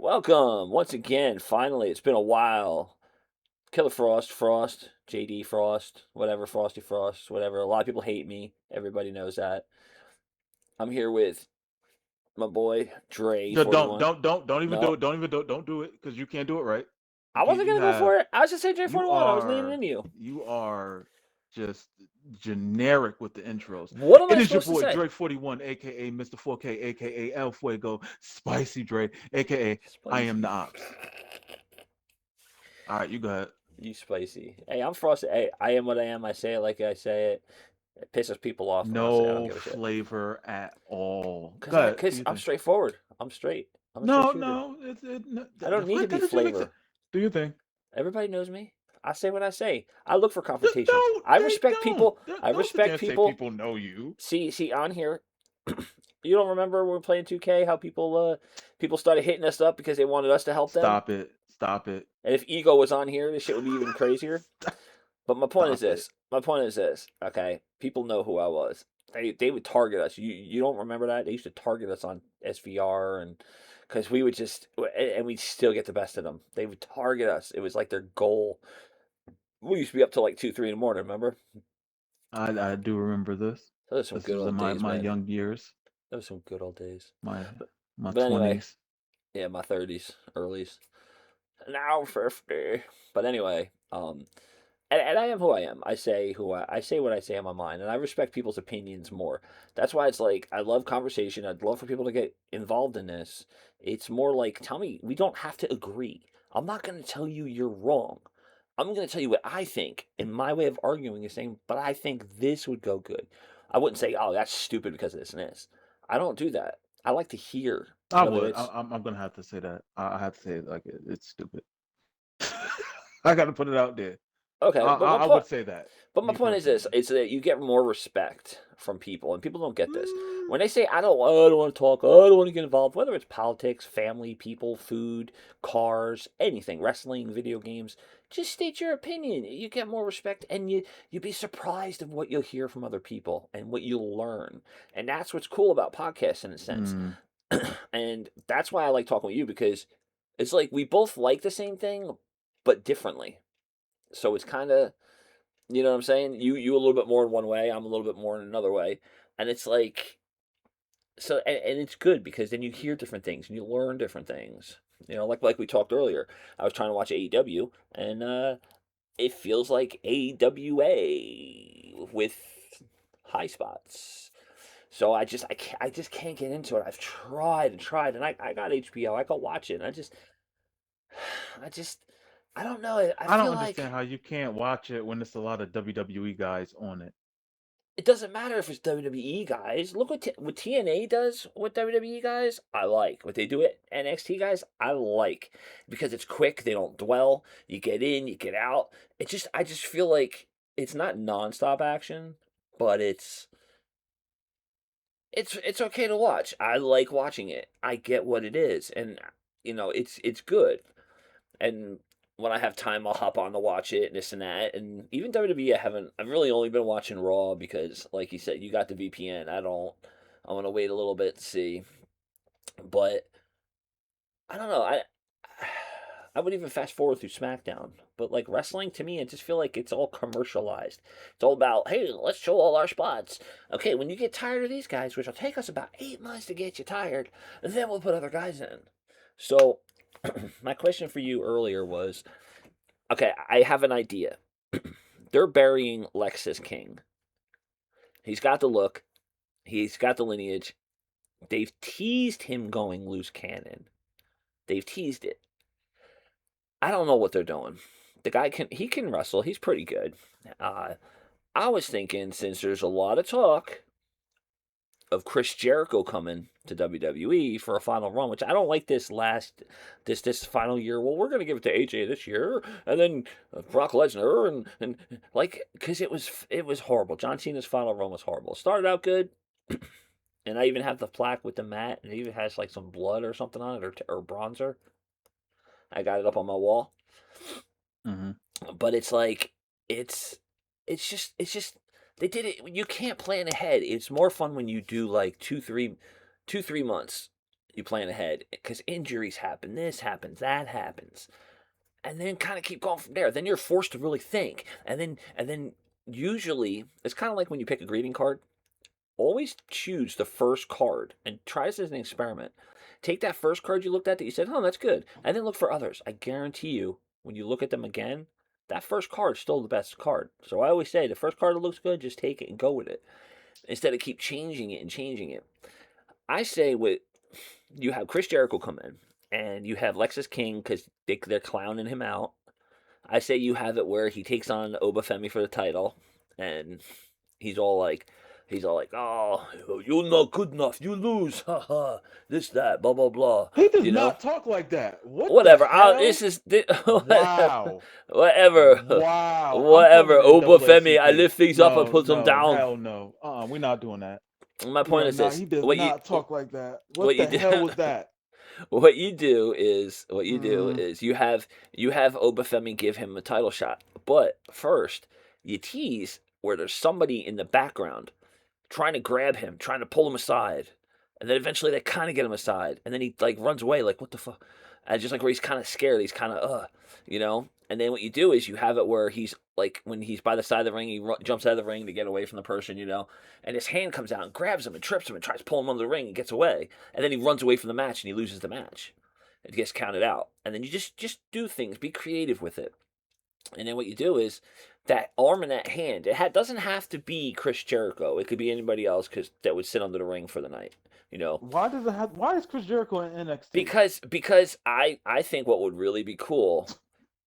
Welcome once again. Finally, it's been a while. Killer Frost, JD Frost, whatever, Frosty Frost, whatever. A lot of people hate me. Everybody knows that. I'm here with my boy Dre Don't 41. don't even do No, it. Don't do it because you can't do it right. I wasn't You gonna go have for it. I was just saying Dre you 41. I was leaning are into you. you are just generic with the intros. What am It I is your supposed to boy say? Dre 41, aka Mr. 4K, aka El Fuego, Spicy Dre, aka I am Spicy. the Ops. All right, you go ahead. You spicy. Hey, I'm Frosty. Hey, I am what I am. I say it like I say it. It pisses people off when I say it. I don't No give a shit. flavor at all. Cause Go ahead. Do cause your I'm thing. straightforward. I'm straight. I'm a straight No, shooter. no, I don't need to be that makes it. flavor. Do your thing. Everybody knows me. I say what I say. I look for confrontation. No, I they respect don't. people. I Don't sit there respect and say people. people know you. See on here. You don't remember when we were playing 2K how people started hitting us up because they wanted us to help them? Stop it. Stop it. And if ego was on here, this shit would be even crazier. But my point is Stop it. this. My point is this. Okay, people know who I was. They would target us. You don't remember that? They used to target us on SVR and because we would just and we'd still get the best of them. They would target us. It was like their goal. We used to be up till like 2, 3 in the morning. Remember? I do remember this. Those are some This good was in old days, my man. young years, Those are some good old days. my But my but anyway, 20s. yeah, my 30s, earlys. Now 50. But anyway, and I am who I am. I say what I say on my mind, and I respect people's opinions more. That's why it's like I love conversation. I'd love for people to get involved in this. It's more like tell me we don't have to agree. I'm not going to tell you you're wrong. I'm going to tell you what I think, and my way of arguing is saying, but I think this would go good. I wouldn't say, oh, that's stupid because of this and this. I don't do that. I like to hear I whether would. it's I'm gonna have to say that. I have to say it like it's stupid. I got to put it out there. okay, I would say that. but my Me point is this: personally. it's that you get more respect from people, and people don't get this. Mm, When they say, I don't want to talk, I don't want to get involved," whether it's politics, family, people, food, cars, anything, wrestling, video games, just state your opinion. You get more respect, and you'd be surprised of what you'll hear from other people and what you'll learn. And that's what's cool about podcasts in a sense. mm. And that's why I like talking with you because it's like we both like the same thing, but differently. So it's kind of you know what I'm saying? You a little bit more in one way, I'm a little bit more in another way, and it's like and it's good because then you hear different things and you learn different things. You know, like we talked earlier, I was trying to watch AEW, and it feels like AWA with high spots. So I just can't get into it. I've tried and tried, and I got HBO. I can watch it. And I just I don't know. I I don't feel understand like how you can't watch it when there's a lot of WWE guys on it. it doesn't matter if it's WWE guys. Look what TNA does with WWE guys. I like what they do at NXT guys. I like because it's quick. They don't dwell. You get in, you get out. I just feel like it's not nonstop action, but it's okay to watch. I like watching it. I get what it is, and it's good. And when I have time, I'll hop on to watch it, and this and that. And even WWE, I've really only been watching Raw because, like you said, you got the VPN. I don't. I want to wait a little bit to see. But I don't know. I would even fast forward through SmackDown. But like wrestling to me, I just feel like it's all commercialized. It's all about, hey, let's show all our spots. Okay, when you get tired of these guys, which will take us about 8 months to get you tired, then we'll put other guys in. So, my question for you earlier was okay, I have an idea. They're burying Lexis King. He's got the look, he's got the lineage. They've teased him going loose cannon. They've teased it. I don't know what they're doing. The guy can wrestle. He's pretty good. Uh, I was thinking since there's a lot of talk of Chris Jericho coming to WWE for a final run, which I don't like this final year. Well, we're gonna give it to AJ this year, and then Brock Lesnar, and like because it was horrible. John Cena's final run was horrible. It started out good, and I even have the plaque with the mat, and it even has like some blood or something on it or bronzer. I got it up on my wall, Hmm. but it's like it's it's just they did it. You can't plan ahead. It's more fun when you do like 2, 3 months. You plan ahead because injuries happen, this happens, that happens, and then kind of keep going from there. Then you're forced to really think, and then usually it's kind of like when you pick a greeting card. Always choose the first card and try this as an experiment. Take that first card you looked at that you said, "Oh, that's good," and then look for others. I guarantee you, when you look at them again, that first card's still the best card. So I always say, the first card that looks good, just take it and go with it instead of keep changing it and changing it. I say with you have Chris Jericho come in and you have Lexis King because they're clowning him out. I say you have it where he takes on Obafemi for the title, and he's all like, oh, you're not good enough, you lose, haha, this, that, blah, blah, blah, He does you know? not talk like that. What the Whatever. hell? This is whatever, Wow. whatever, Wow. I'm whatever. calling in double Obafemi, I SCP. lift things up and No, put them no, down. hell no. We're not doing that. My We point are is not. this: He does not talk like that. what What you the do, hell was that? what you do Mm, is you have Obafemi give him a title shot, but first you tease where there's somebody in the background trying to grab him, trying to pull him aside, and then eventually they kind of get him aside, and then he like runs away, like what the fuck, and just like where he's kind of scared, he's kind of you know. And then what you do is you have it where he's like when he's by the side of the ring, he jumps out of the ring to get away from the person, and his hand comes out and grabs him and trips him and tries to pull him under the ring and gets away, and then he runs away from the match and he loses the match. It gets counted out, and then you just do things, be creative with it. And then what you do is that arm and that hand. Doesn't have to be Chris Jericho. It could be anybody else because that would sit under the ring for the night. You know, why does it have? Why is Chris Jericho in NXT? because I think what would really be cool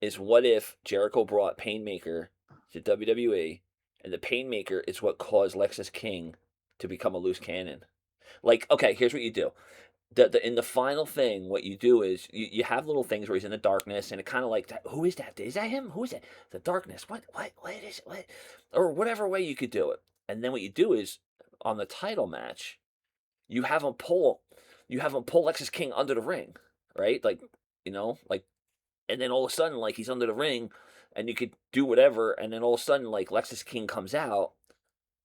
is what if Jericho brought Painmaker to WWE, and the Painmaker is what caused Lexis King to become a loose cannon. Like, okay, here's what you do. In the final thing, what you do is you have little things where he's in the darkness, and it kind of like that. Who is that? Is that him? Who is that? The darkness. What is it? What? Or whatever way you could do it. And then what you do is on the title match, you have him pull, Lexus King under the ring, right? Like, like, and then all of a sudden, like he's under the ring, and you could do whatever, and then all of a sudden, like Lexus King comes out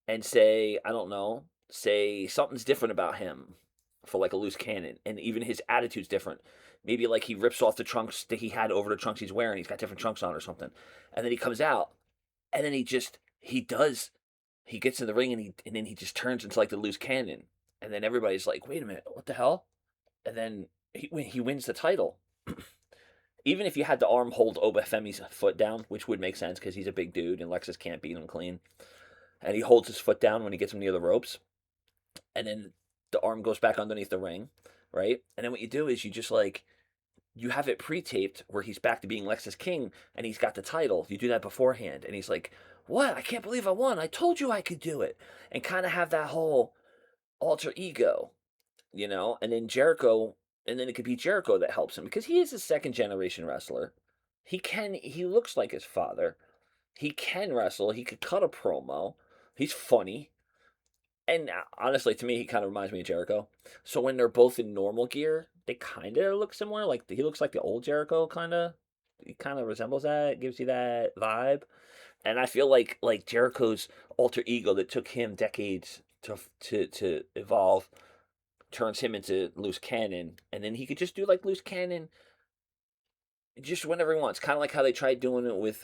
and say, I don't know, say something's different about him for like a loose cannon, and even his attitude's different. Maybe like he rips off the trunks that he had over the trunks he's wearing. He's got different trunks on or something, and then he comes out, and then he gets in the ring, and then he just turns into like the loose cannon, and then everybody's like, wait a minute, what the hell? And then he wins the title. Even if you had the arm hold Obafemi's foot down, which would make sense because he's a big dude and Lexus can't beat him clean, and he holds his foot down when he gets him near the ropes, and then the arm goes back underneath the ring, right? And then what you do is you just like you have it pre-taped where he's back to being Lexus King and he's got the title. You do that beforehand, and he's like, "What? I can't believe I won! I told you I could do it!" And kind of have that whole alter ego, And then Jericho, and then it could be Jericho that helps him because he is a second generation wrestler. He looks like his father. He can wrestle. He could cut a promo. He's funny. And honestly, to me, he kind of reminds me of Jericho. So when they're both in normal gear, they kind of look similar. Like he looks like the old Jericho, kind of. He kind of resembles that. Gives you that vibe. And I feel like Jericho's alter ego that took him decades to evolve turns him into loose cannon, and then he could just do like loose cannon just whenever he wants. Kind of like how they tried doing it with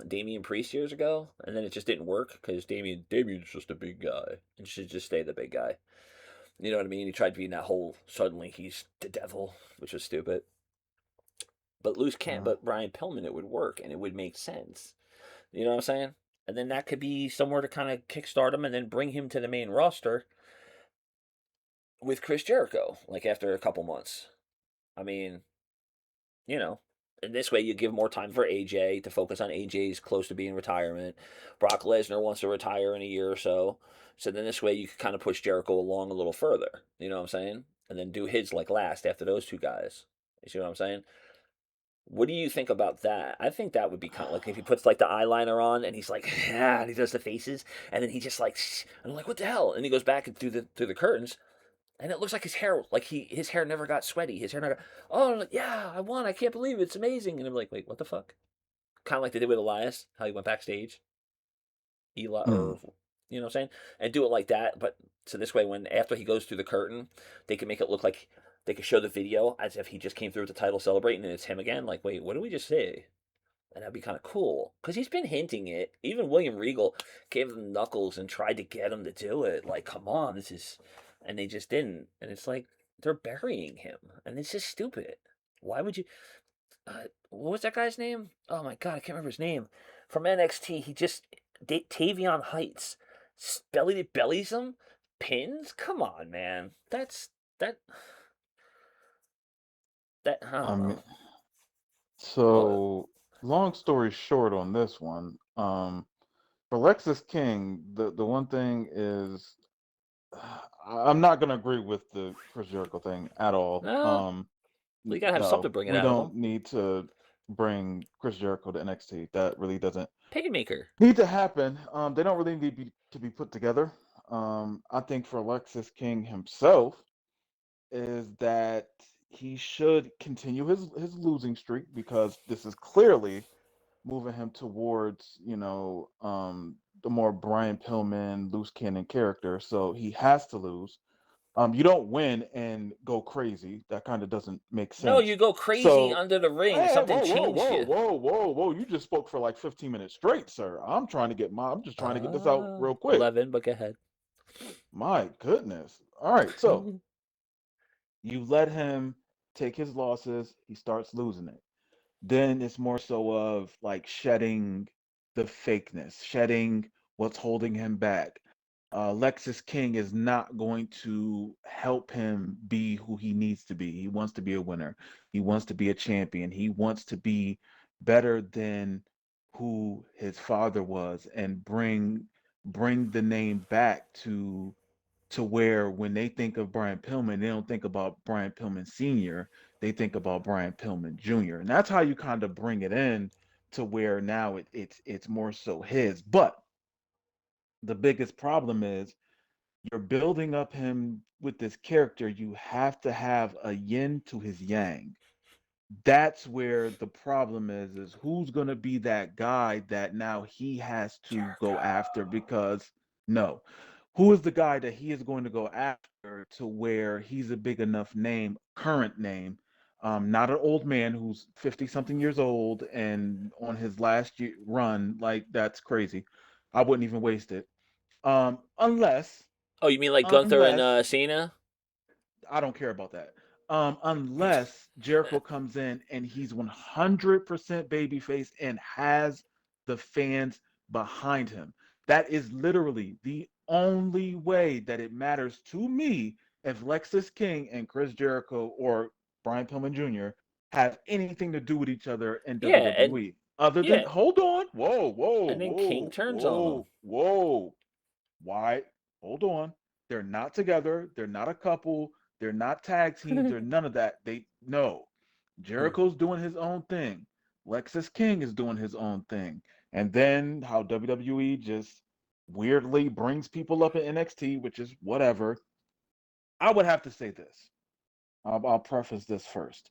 Damian Priest years ago, and then it just didn't work because Damian's just a big guy and should just stay the big guy. You know what I mean? He tried being that whole suddenly he's the devil, which was stupid. But Uh, but Brian Pillman, it would work and it would make sense. You know what I'm saying? And then that could be somewhere to kind of kickstart him and then bring him to the main roster with Chris Jericho, like after a couple months. I mean, you know, and this way you give more time for AJ to focus on AJ's close to being retirement. Brock Lesnar wants to retire in a year or so. So then this way you can kind of push Jericho along a little further. You know what I'm saying? And then do his like last after those two guys. You see what I'm saying? What do you think about that? I think that would be kind of like if he puts like the eyeliner on and he's like, yeah, and he does the faces, and then he just like, and I'm like, what the hell? And he goes back and through the curtains, and it looks like his hair never got sweaty. His hair never. Oh yeah, I won! I can't believe it. It's amazing. And I'm like, wait, what the fuck? Kind of like they did with Elias, how he went backstage, Eli, mm. or what I'm saying, and do it like that. But so this way, when after he goes through the curtain, they can make it look like They could show the video as if he just came through with the title celebrating and it's him again. Like, wait, what did we just say? And that'd be kind of cool because he's been hinting it. Even William Regal gave him knuckles and tried to get him to do it. Like, come on, this is, and they just didn't. And it's like they're burying him, and it's just stupid. Why would you? What was that guy's name? Oh my god, I can't remember his name. From NXT, he just Tavion Heights belly to bellies him, pins. Come on, man. That that I I don't mean, know. What? so long story short on this one, for Lexis King, the one thing is, I'm not gonna agree with the Chris Jericho thing at all. No, well, you gotta have something No, bringing we out of him. don't need to bring Chris Jericho to NXT. That really doesn't Paymaker. need to happen. They don't really need to be put together. I think for Alexis King himself is that he should continue his losing streak because this is clearly moving him towards the more Brian Pillman loose cannon character. So he has to lose. You don't win and go crazy. That kind of doesn't make No, sense. you go crazy So, under the ring. hey, Something whoa, whoa, changed whoa, you. whoa, whoa, whoa! You just spoke for like 15 minutes straight, sir. I'm just trying to get this out real quick. 11, but go ahead. My goodness. All right, so you let him take his losses. He starts losing it. Then it's more so of like shedding the fakeness, shedding what's holding him back. Lexus King is not going to help him be who he needs to be. He wants to be a winner. He wants to be a champion. He wants to be better than who his father was and bring the name back to where when they think of Brian Pillman, they don't think about Brian Pillman Sr., they think about Brian Pillman Jr. And that's how you kind of bring it in to where now it's more so his. But the biggest problem is you're building up him with this character. You have to have a yin to his yang. That's where the problem is who's going to be that guy that now he has to go after because no, who is the guy that he is going to go after to where he's a big enough name, current name, not an old man who's 50 something years old and on his last year run. Like that's crazy. I wouldn't even waste it. Unless Oh, you mean like Gunther and unless Cena? I don't care about that. Unless Jericho comes in and he's 100% babyface and has the fans behind him. That is literally the only way that it matters to me if Lexis King and Chris Jericho or Brian Pillman Jr. have anything to do with each other in Yeah, and WWE. Other than, yeah, hold on, whoa, whoa, and then King whoa, turns on them. whoa, whoa. Why? Hold on. They're not together. They're not a couple. They're not tag teams. They're none of that. They no. Jericho's doing his own thing. Lexus King is doing his own thing. And then how WWE just weirdly brings people up in NXT, which is whatever. I would have to say this. I'll preface this first.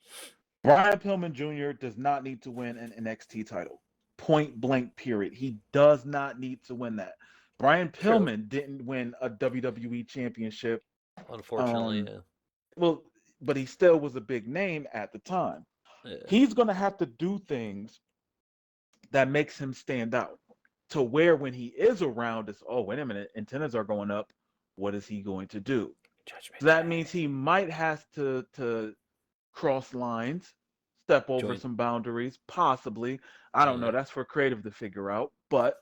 Brian Pillman Jr. does not need to win an NXT title. Point blank, period. He does not need to win that. Brian True. Pillman didn't win a WWE championship. Unfortunately, Um, yeah. well, but he still was a big name at the time. Yeah. He's going to have to do things that makes him stand out to where when he is around, it's, oh, wait a minute, antennas are going up. What is he going to do? Judgment So that means Day. he might have to cross lines, step over Joint. some boundaries, possibly. I don't know. Yeah. That's for creative to figure out. But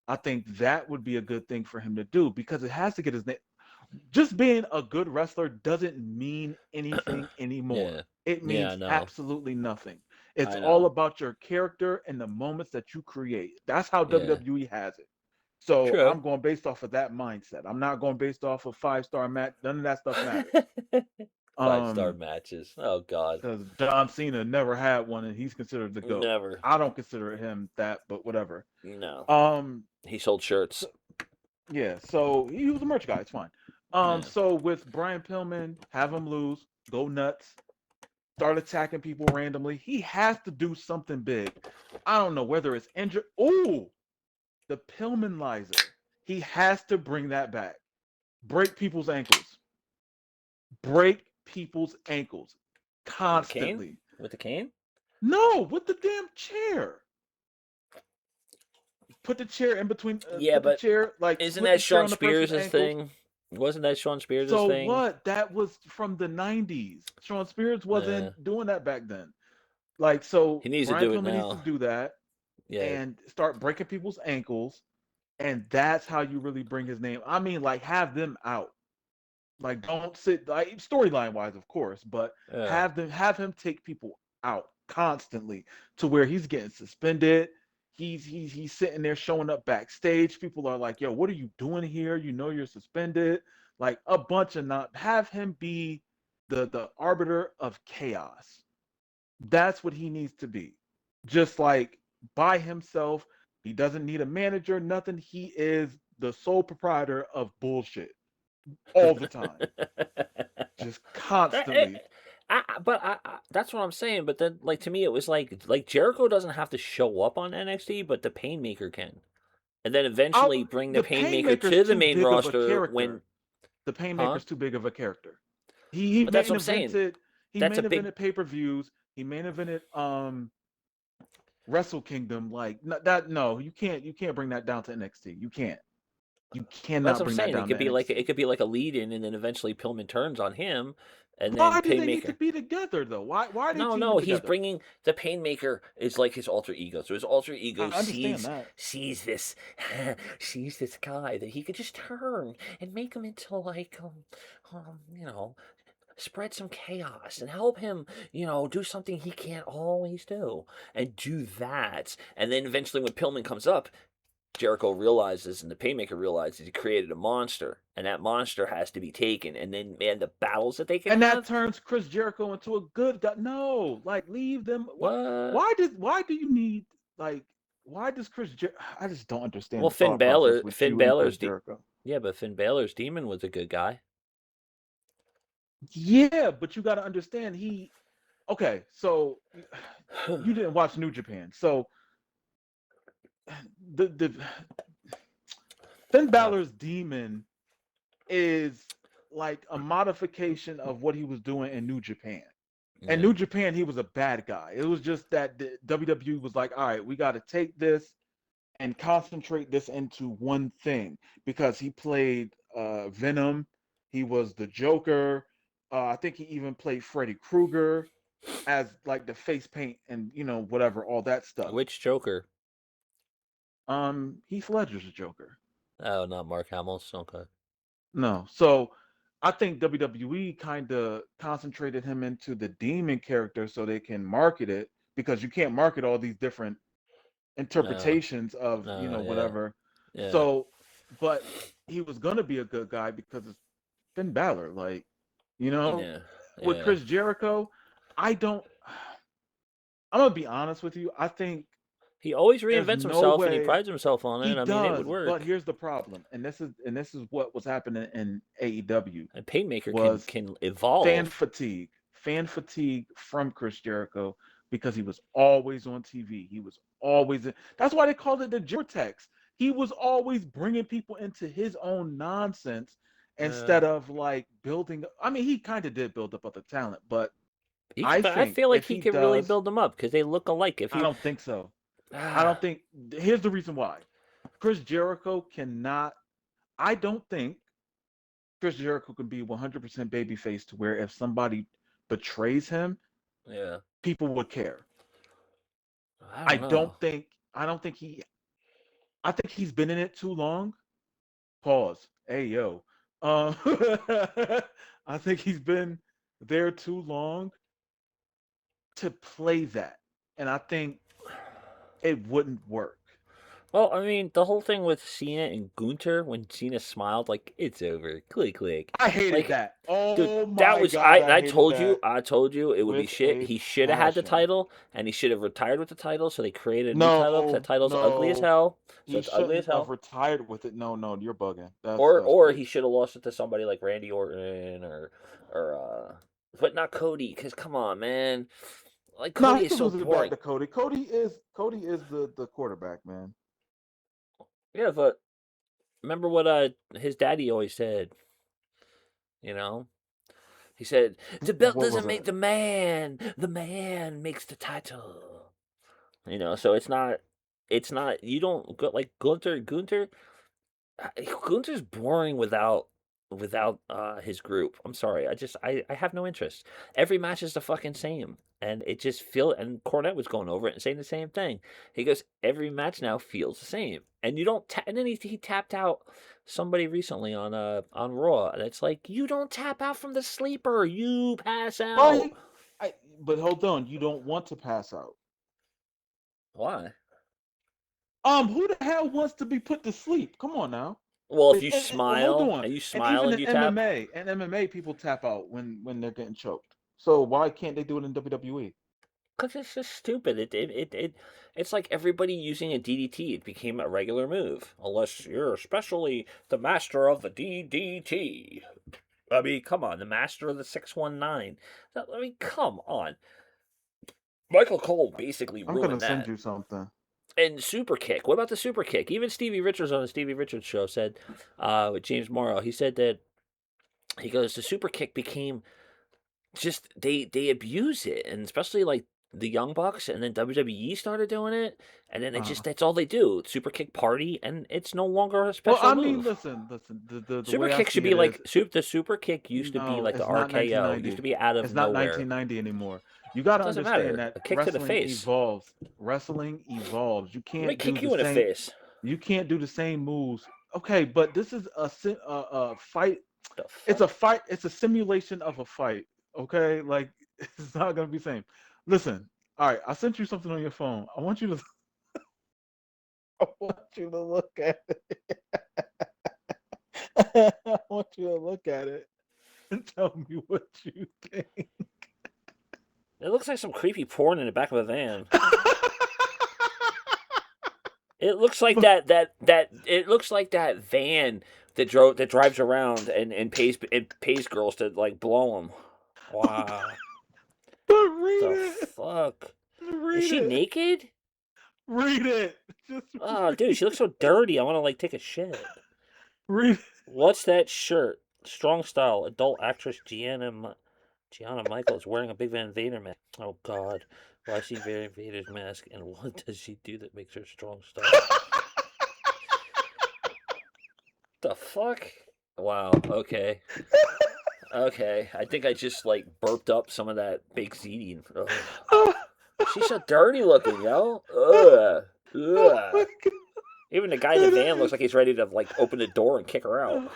I think that would be a good thing for him to do because it has to get his name. Just being a good wrestler doesn't mean anything Yeah. anymore. It Yeah, I means know. absolutely nothing. It's I all know. about your character and the moments that you create. That's how Yeah. WWE has it. So True. I'm going based off of that mindset. I'm not going based off of 5-star match. None of that stuff matters. 5-star Um, matches. Oh God. because John Cena never had one, and he's considered the GOAT. Never. I don't consider him that, but whatever. No. Um, He sold shirts. so, yeah, so he was a merch guy. It's fine. Yeah. So with Brian Pillman, have him lose, go nuts, start attacking people randomly. He has to do something big. I don't know whether it's injured. Ooh, the Pillmanlizer. He has to bring that back. Break people's ankles. Break people's ankles With the cane? constantly. With the cane? No, with the damn chair. Put the chair in between. Yeah, Put the but chair like isn't split the that chair Sean on the person's Spears' ankles. thing? Wasn't that Sean Spears' So thing? what? That was from the '90s. Sean Spears Yeah. wasn't doing that back then. Like so, He needs to Brian do it Pillman needs to now. do that Yeah. and start breaking people's ankles, and that's how you really bring his name. I mean, like have them out. Like don't sit like storyline wise, of course, but Yeah. have him take people out constantly to where he's getting suspended. He's sitting there showing up backstage. People are like, "Yo, what are you doing here? You know you're suspended." Like a bunch of not have him be the arbiter of chaos. That's what he needs to be. Just like by himself. He doesn't need a manager, nothing. He is the sole proprietor of bullshit all the time, just That, eh, constantly. that's what I'm saying. But then, like to me, it was like Jericho doesn't have to show up on NXT, but the Painmaker can, and then eventually bring the The Painmaker Painmaker's to the too main big of a roster when, character. The huh? Painmaker's too big of a character. He But that's main what I'm saying. evented. He That's a main big. evented pay per views. He main evented Wrestle Kingdom. Like that. No, you can't bring that down to NXT. You can't. You That's cannot what I'm bring that saying. It down to could be like NXT. it could be like a lead in, and then eventually Pillman turns on him, and then Why do they need to Painmaker. be together though? Why are they No, teaming no, he's together? bringing the Painmaker is like his alter ego. So his alter ego I understand sees that. sees this sees this guy that he could just turn and make him into like you know, spread some chaos and help him, do something he can't always do and do that. And then eventually when Pillman comes up, Jericho realizes and the Painmaker realizes he created a monster, and that monster has to be taken. And then, man, the battles that they can And that have. turns Chris Jericho into a good guy. No, like leave them. Why? What? Why do you need like? Why does I just don't understand Well, the thought process with Finn you and Chris Balor's Jericho. yeah, but Finn Balor's demon was a good guy. Yeah, but you got to understand he. Okay, so you didn't watch New Japan, so the Finn uh, Balor's demon is like a modification of what he was doing in New Japan. In yeah. New Japan, he was a bad guy. It was just that the WWE was like, all right, we got to take this and concentrate this into one thing because he played Venom. He was the Joker. I think he even played Freddy Krueger as like the face paint and whatever all that stuff. Which Joker? Heath Ledger's a Joker. Oh, not Mark Hamill's. Okay. No, so I think WWE kind of concentrated him into the demon character so they can market it because you can't market all these different No, interpretations of no, yeah, whatever. yeah, So, but he was gonna be a good guy because it's Finn Balor. Like, you know, yeah, with yeah. Chris Jericho, I don't. I'm gonna be honest with you. I think He always there's reinvents no himself, and he way prides himself on he it. I mean, it would does. But work. here's the problem, and this is what was happening in AEW And Painmaker can was can fan evolve. fatigue, fan fatigue from Chris Jericho because he was always on TV. He was always in, that's why they called it the Vortex. He was always bringing people into his own nonsense Uh, instead of like building. I mean, he kind of did build up other talent, but I but I think feel like if he he could really does, build them up because they look alike. If I you, don't think so. I ah, don't think. Here's the reason why. Chris Jericho cannot. I don't think Chris Jericho can be 100% babyface to where if somebody betrays him, yeah, people would care. I I don't don't know. think I don't think he I think he's been in it too long. Pause. Hey yo. Um I think he's been there too long to play that. And I think it wouldn't work. Well, I mean, the whole thing with Cena and Gunter when Cena smiled, like it's over, click click, I hated like, that. dude, Oh that my was god, I I hated told you, that it would be with shit. a He should have had the passion. title, and he should have retired with the title. So they created a new title because that No, title's ugly as no. hell. So He it's ugly as shouldn't have hell. retired with it. No, no, you're bugging. That's Or that's he crazy. should have lost it to somebody like Randy Orton or but not Cody. Because come on, man, like No, Cody he is could so lose it back boring. to Cody. Cody is the quarterback, man. Yeah, but remember what his daddy always said, you know. He said, "The belt What doesn't was make it? the man. The man makes the title." So it's not. You don't go like Gunter. Gunther's boring without his group. I'm sorry. I have no interest. Every match is the fucking same. And it just feel and Cornette was going over it and saying the same thing. He goes, every match now feels the same. And you don't and then he tapped out somebody recently on Raw. And it's like, you don't tap out from the sleeper. You pass out. Why? But hold on, you don't want to pass out. Why? Who the hell wants to be put to sleep? Come on now. Well, if And, you hold smile on. and you And smile even and in you tap, MMA, people tap out when they're getting choked. So why can't they do it in WWE? because it's just stupid. It's like everybody using a DDT. It became a regular move, unless you're especially the master of the DDT. I mean, come on, the master of the 619. I mean, come on. Michael Cole basically I'm gonna ruined send that. you something. And super kick. What about the super kick? Even Stevie Richards on the Stevie Richards show said, with James Morrow, he said that he goes, the super kick became just they abuse it, and especially like the Young Bucks, and then WWE started doing it, and then it Uh, just that's all they do. Super kick party, and it's no longer a well, special I mean, move. listen. The Super way I kick should see be it is, like the super kick used to be no, like the it's not RKO, used to 1990. be out of It's not nowhere. 1990 anymore. You got to Doesn't understand matter. that A kick to the wrestling face. evolves. Wrestling evolves. Let me kick you in the face. You can't do the same moves. Okay, but this is a fight. The It's a fuck? fight. It's a simulation of a fight. Okay, like it's not gonna be the same. Listen, all right. I sent you something on your phone. I want you to. I want you to look at it. I want you to look at it and tell me what you think. It looks like some creepy porn in the back of a van. It looks like but, that. It looks like that van that drives around and pays girls to like blow them. Wow. but read The it. fuck? Is Read she it. naked? Read it. Just Oh, read dude, she looks so dirty. I want to like take a shit. read. What's that shirt? Strong style. Adult actress Gianna Michaels wearing a big Van Vader mask. Oh God. Well, I see Van Vader's mask, and what does she do that makes her strong style? The fuck? Wow. Okay. Okay. I think I just like burped up some of that baked ziti. Ugh. Oh, She's so dirty looking, yo. Ugh. oh my Ugh. god. Even the guy in the It van looks is. like he's ready to like open the door and kick her out.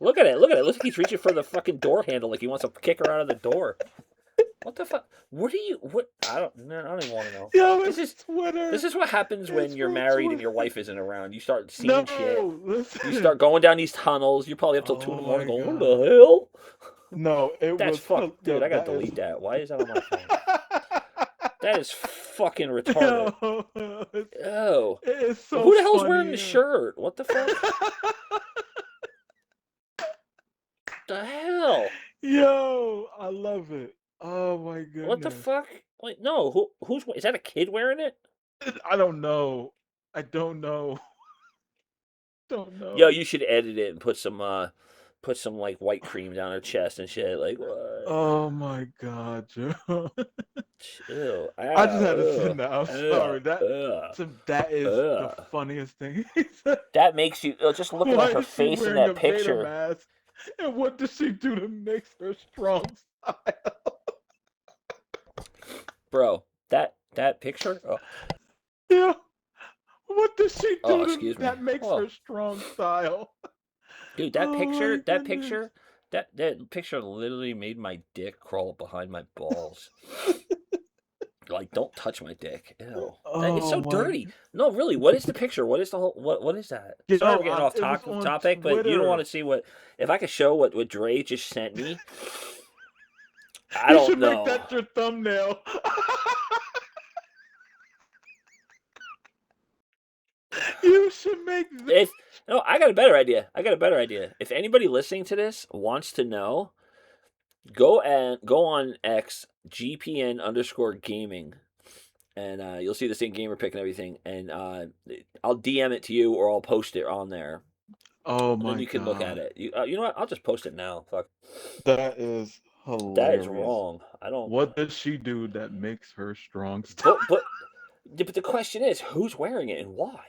Look at it. Look at it. Looks like he's reaching for the fucking door handle, like he wants to kick her out of the door. What the fuck? What do you? What? I don't. No, I don't even want to know. Yo, This it's is. Twitter. This is what happens when It's you're from married and Twitter. your wife isn't around. You start seeing shit. No, You listen. start going down these tunnels. You're probably up till 2 in the Oh morning my going, "What god. the hell?" No, it That's was fuck, yo. dude. I gotta That is. delete that. Why is that on my phone? That is fucking retarded. Yo, Oh, it is so who the hell's wearing funny. the shirt? What the fuck? The hell? Yo, I love it. Oh my What the goodness. fuck? Like, no. Who's? Is that a kid wearing it? I don't know. I don't know. Don't Yo, know. you should edit it and put some like white cream down her chest and shit. Like what? Oh my god, Joe. Ew. I just Ah, had to ugh, send that. I'm ugh, sorry. That ugh, that is the ugh. funniest thing. He said, That makes you just looking why at her is she face in wearing a that Vader picture, mask? And what does she do to mix her strong style? bro. That picture. Oh, Yeah. What does she oh, do to excuse me. that makes Oh, her strong style? dude, that Oh picture. my That goodness. picture. That picture literally made my dick crawl behind my balls. Like, don't touch my dick. Ew. It's Oh so my dirty. No, really. What is the picture? What is the whole? What is that? Sorry, yo, we're getting off it was on topic, but you don't want Twitter. to see what? If I could show what Dre just sent me, I You don't should make know. that your thumbnail. You should make that. If no, I got a better idea. I got a better idea. If anybody listening to this wants to know, go on X GPN underscore gaming, and you'll see the same gamer pick and everything. And I'll DM it to you or I'll post it on there. Oh and then my you can look at God. it. You know what? I'll just post it now. Fuck, That is that is hilarious. wrong. I don't. What does she do that makes her strong style? But the question is, who's wearing it and why?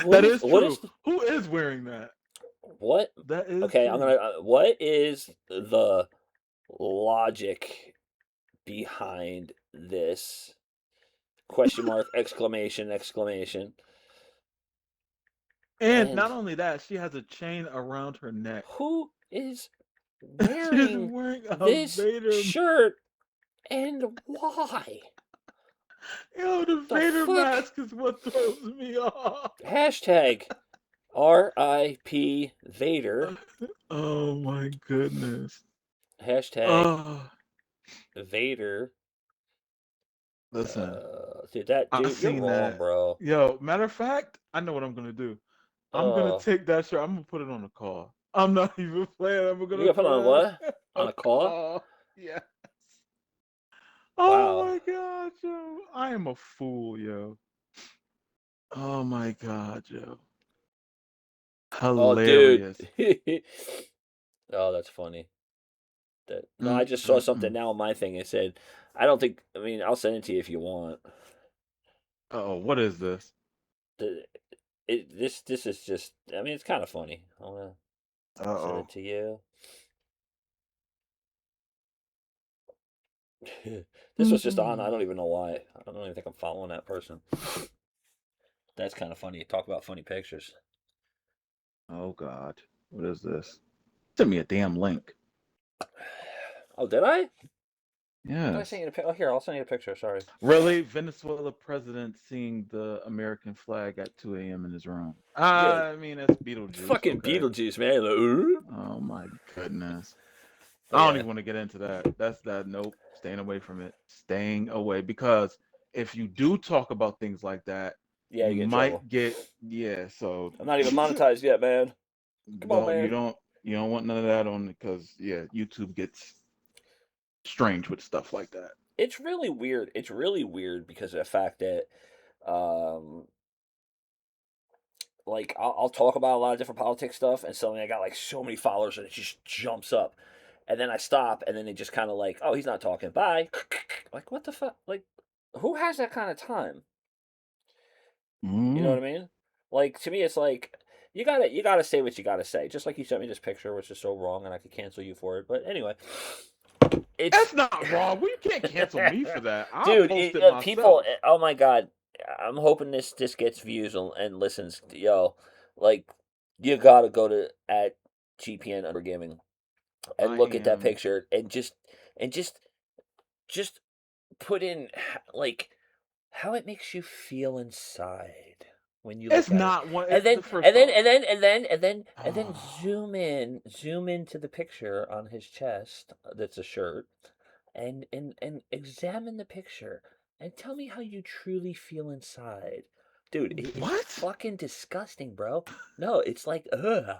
That is What true. is Who is wearing that? what? That is Okay, I'm true. gonna. What is the logic behind this? Question mark! Exclamation! Exclamation! And And not only that, she has a chain around her neck. who is She's wearing wearing a this Vader. shirt and why? Yo, the The Vader fuck? mask is what throws me off. Hashtag RIP Vader. Oh my goodness. Hashtag Oh, Vader. listen, I Dude, you're seen wrong, that. bro. Yo, matter of fact, I know what I'm gonna do. I'm gonna Uh, take that shirt. I'm gonna put it on a call. I'm not even playing. I'm you gonna gonna put put on it what? on On a a car? call. Yeah. Oh Wow. my god, yo. I am a fool, yo. Oh my god, yo. Oh, dude. Hilarious. Oh, that's funny. No, I just saw something Mm-mm-mm. now on my thing. It said, I don't think. I mean, I'll send it to you if you want. Oh, what is this? The, this is just. I mean, it's kind of funny. I'm gonna send Uh-oh. it to you. This was just on. I Mm. don't even know why. I don't even think I'm following that person. That's kind of funny. Talk about funny pictures. Oh god. What is this? Send me a damn link. Oh, did I? Did I Yes. send you a picture? Oh, here, I'll send you a picture. Sorry. Really? Venezuela president seeing the American flag at 2 a.m. in his room. Yeah, I mean, that's Beetlejuice, fucking okay. Beetlejuice, man. Like, Oh my goodness. but I don't yeah, even want to get into that. That's that. Nope. Staying away from it. Staying away. Because if you do talk about things like that, yeah, you you get in trouble. might get, yeah, so I'm not even monetized yet, man. Come on, don't, man. you don't want none of that on because, yeah, YouTube gets strange with stuff like that. It's really weird. It's really weird because of the fact that, um, like, I'll talk about a lot of different politics stuff, and suddenly I got like so many followers, and it just jumps up, and then I stop, and then they just kind of like, oh, he's not talking. Bye. Like, what the fuck? Like, who has that kind of time? You know what Mm. I mean? Like to me, it's like you gotta say what you gotta say. Just like you sent me this picture, which is so wrong, and I could cancel you for it. But anyway, it's That's not wrong. Well, you can't cancel me for that. I'll dude. post it People. myself. Oh my god, I'm hoping this gets views and listens. Yo, like you gotta go to at GPN Gaming and I look at that am. picture and just put in like how it makes you feel inside when you It's look at it. not one. And then First off, zoom into the picture on his chest that's a shirt and examine the picture and tell me how you truly feel inside. Dude, it's what? fucking disgusting, bro. No, it's like ugh.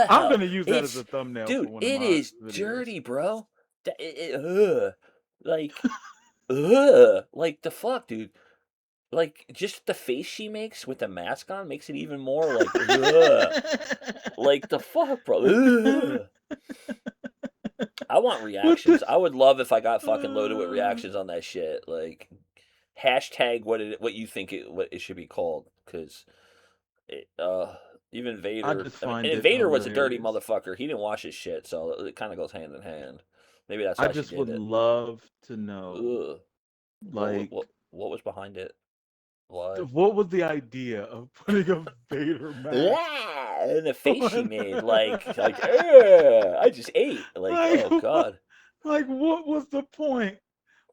I'm Ugh. gonna use that as a It's thumbnail for dude, one of it my is videos. dirty, bro. Like like the fuck, dude. Like just the face she makes with the mask on makes it even more like ugh. Like the fuck, bro. Ugh. I want What reactions. the? I would love if I got fucking loaded with Uh, reactions on that shit. Like hashtag what you think what it should be called because it, even I Vader. just I mean, find and it Vader was a dirty hilarious. motherfucker. He didn't wash his shit, so it kind of goes hand in hand. Maybe that's I why she just did would it. love to know, Ugh. like, What was behind it? Blood. what was the idea of putting a Vader mask Ah, and the face she on made, her? ugh, I just ate. Like, Like, oh god. like, what was the point?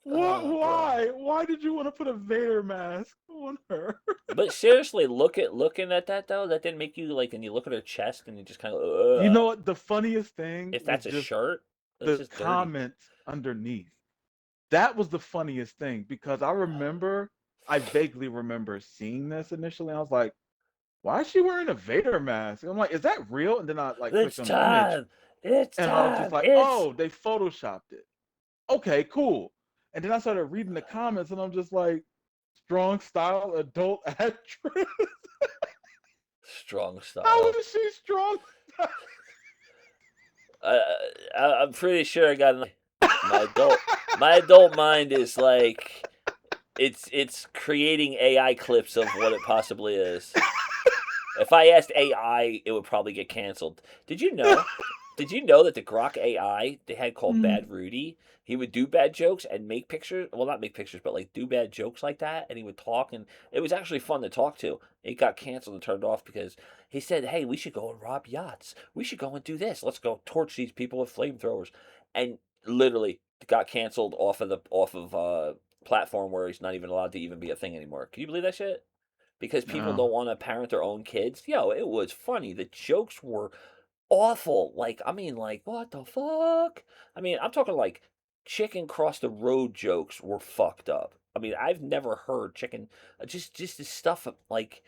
What? Oh, bro. Why? Why did you want to put a Vader mask on her? But seriously, looking at that though, that didn't make you like. And you look at her chest, and you just kind of, You know ugh. what? The funniest thing If was that's a just shirt, that's the just dirty. comments underneath. That was the funniest thing because I remember, I vaguely remember seeing this initially. I was like, why is she wearing a Vader mask? And I'm like, is that real? And then I like clicked It's on the image time. It's and I was just time. like, It's oh, they photoshopped it. Okay, cool. And then I started reading the comments and I'm just like, Strong style adult actress. Strong How style. is she strong? Uh, I'm pretty sure I got my adult my adult mind is like it's creating AI clips of what it possibly is. If I asked AI, it would probably get canceled. Did you know? Did you know that the Grok AI they had called Bad Rudy? He would do bad jokes and make pictures. Well, not make pictures, but like do bad jokes like that. And he would talk, and it was actually fun to talk to. It got canceled and turned off because he said, "Hey, we should go and rob yachts. We should go and do this. Let's go torch these people with flamethrowers." And literally got canceled off of platform where he's not even allowed to even be a thing anymore. Can you believe that shit? Because people No. don't want to parent their own kids. Yo, it was funny. The jokes were awful. Like, I mean, like, what the fuck? I mean, I'm talking like chicken cross the road jokes were fucked up. I mean, I've never heard chicken, just this stuff like,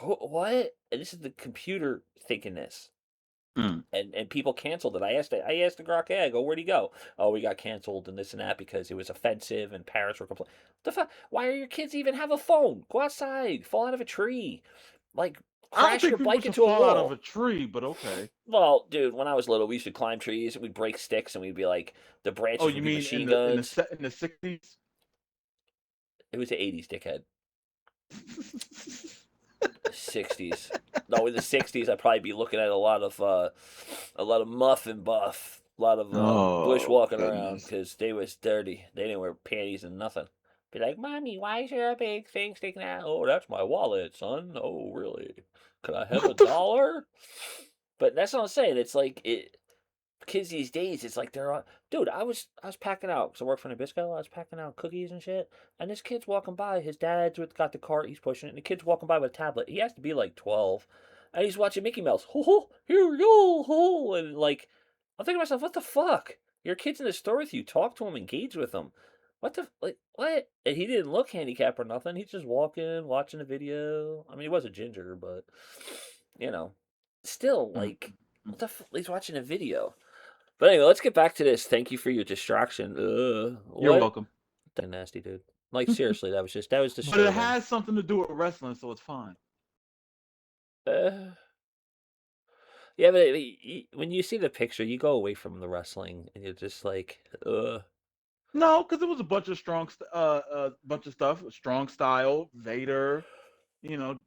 what? And this is the computer thinking this. Mm. And people canceled it. I asked the Grok, I go, where'd he go? Oh, we got canceled and this and that because it was offensive and parents were complaining. The fuck? Why are your kids even have a phone? Go outside, fall out of a tree, like I don't crash think your people bike should into a fall out of a wall. tree, but okay. Well, dude, when I was little, we used to climb trees and we'd break sticks and we'd be like, the Oh, branches you would be mean machine in the guns. set in the 60s? It was the 80s, dickhead. 60s. No, in the 60s, I'd probably be looking at a lot of muff and buff, a lot of bush Oh walking around goodness. because they was dirty. They didn't wear panties and nothing. Be like, mommy, why is there a big thing sticking out? Oh, that's my wallet, son. Oh, really? Could I have a What the? dollar? But that's what I'm saying. It's like kids these days, it's like they're on. Dude, I was packing out because I work for Nabisco. I was packing out cookies and shit, and this kid's walking by. His dad's got the cart. He's pushing it, and the kid's walking by with a tablet. He has to be like 12, and he's watching Mickey Mouse. Ho ho, here we go, ho, and like, I'm thinking to myself, what the fuck? Your kid's in the store with you. Talk to him, engage with him. What the like? What? And he didn't look handicapped or nothing. He's just walking, watching a video. I mean, he was a ginger, but you know, still Mm, like, mm. what the? He's watching a video. But anyway, let's get back to this. Thank you for your distraction. You're What? welcome. That nasty dude. Like seriously, that was But it disturbing. has something to do with wrestling, so it's fine. Uh, yeah, but when you see the picture, you go away from the wrestling and you're just like, No, because it was a bunch of bunch of stuff. Strong style, Vader, you know,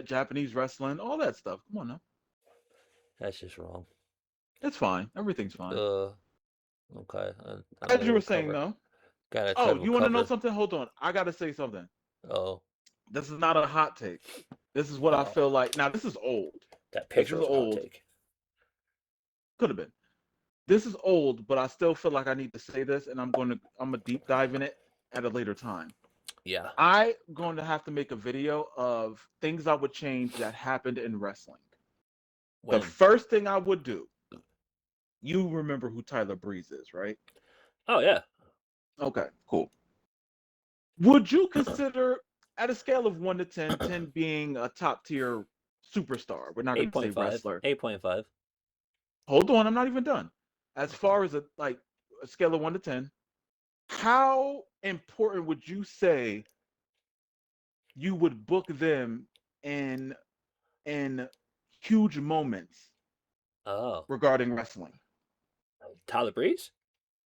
Japanese wrestling, all that stuff. Come on now, that's just wrong. it's fine. Everything's fine. Uh, okay, I As gotta you were saying, recover. though. Gotta try Oh, to you want to know recover. something? Hold on. I gotta say something. Oh, This is not a hot take. This is what I oh, feel like. Now, this is old. that This picture is was a hot old. take. Could have been. This is old, but I still feel like I need to say this, and I'm gonna deep dive in it at a later time. Yeah. I'm going to have to make a video of things I would change that happened in wrestling. The When? first thing I would do, you remember who Tyler Breeze is, right? Oh yeah. Okay, cool. Would you consider, at a scale of 1 to 10, 10 being a top tier superstar? We're not going Eight to say point five. wrestler. 8.5. Hold on, I'm not even done. As Okay. far as a scale of 1 to 10, how important would you say you would book them in in huge moments Oh, regarding wrestling? Tyler Breeze.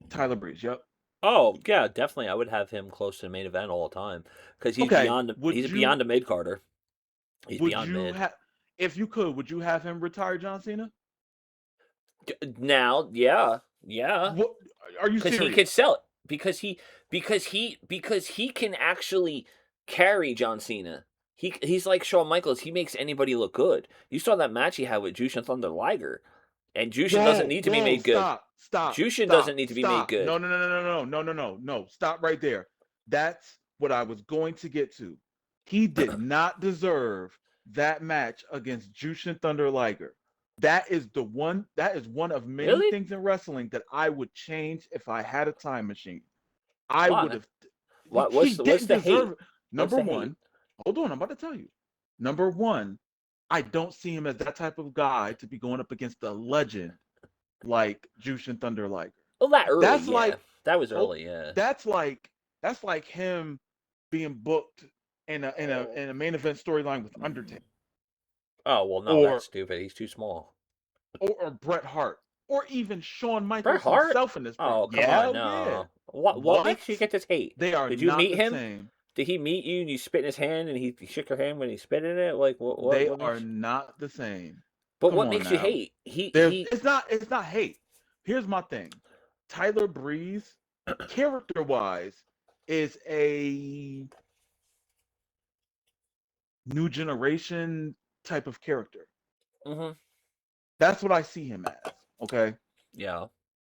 Tyler Breeze, yep. Oh yeah, definitely. I would have him close to the main event all the time because Okay, he's beyond a mid Carter. He's would beyond you mid. have if you could, would you have him retire John Cena? Now, yeah, yeah, What are you because he could serious? sell it because he can actually carry John Cena. He's like Shawn Michaels. He makes anybody look good. You saw that match he had with Jushin Thunder Liger, and Jushin doesn't Whoa, need to be whoa, made good. stop, stop, Jushin doesn't stop, need to be made stop. No, good. no, no, no, no, no, no, no, no, no. Stop right there. That's what I was going to get to. He did not deserve that match against Jushin Thunder Liger. That is one of many Really? things in wrestling that I would change if I had a time machine. I would Why? have What? he What's didn't the deserve hate? it. What's Number the hate? one, hold on, I'm about to tell you. Number one, I don't see him as that type of guy to be going up against a legend like Jushin Thunder Liger. Well, that early, That's yeah. like That was oh, early, yeah. that's like him being booked. in a main event storyline with Undertaker Oh well, no, that's or stupid. He's too small. or Bret Hart or even Shawn Bret Michaels Hart? himself in this prime. Oh, come on, Yeah, yeah. no. What What? makes you get this hate? They are Did you not meet the him? same. Did he meet you and you spit in his hand and he shook your hand when he spit in it? Like They what are makes? not the same. But Come what on makes you now. hate? He There's he. it's not hate. Here's my thing. Tyler Breeze, character wise, is a new generation type of character. Mhm. That's what I see him as. Okay. Yeah.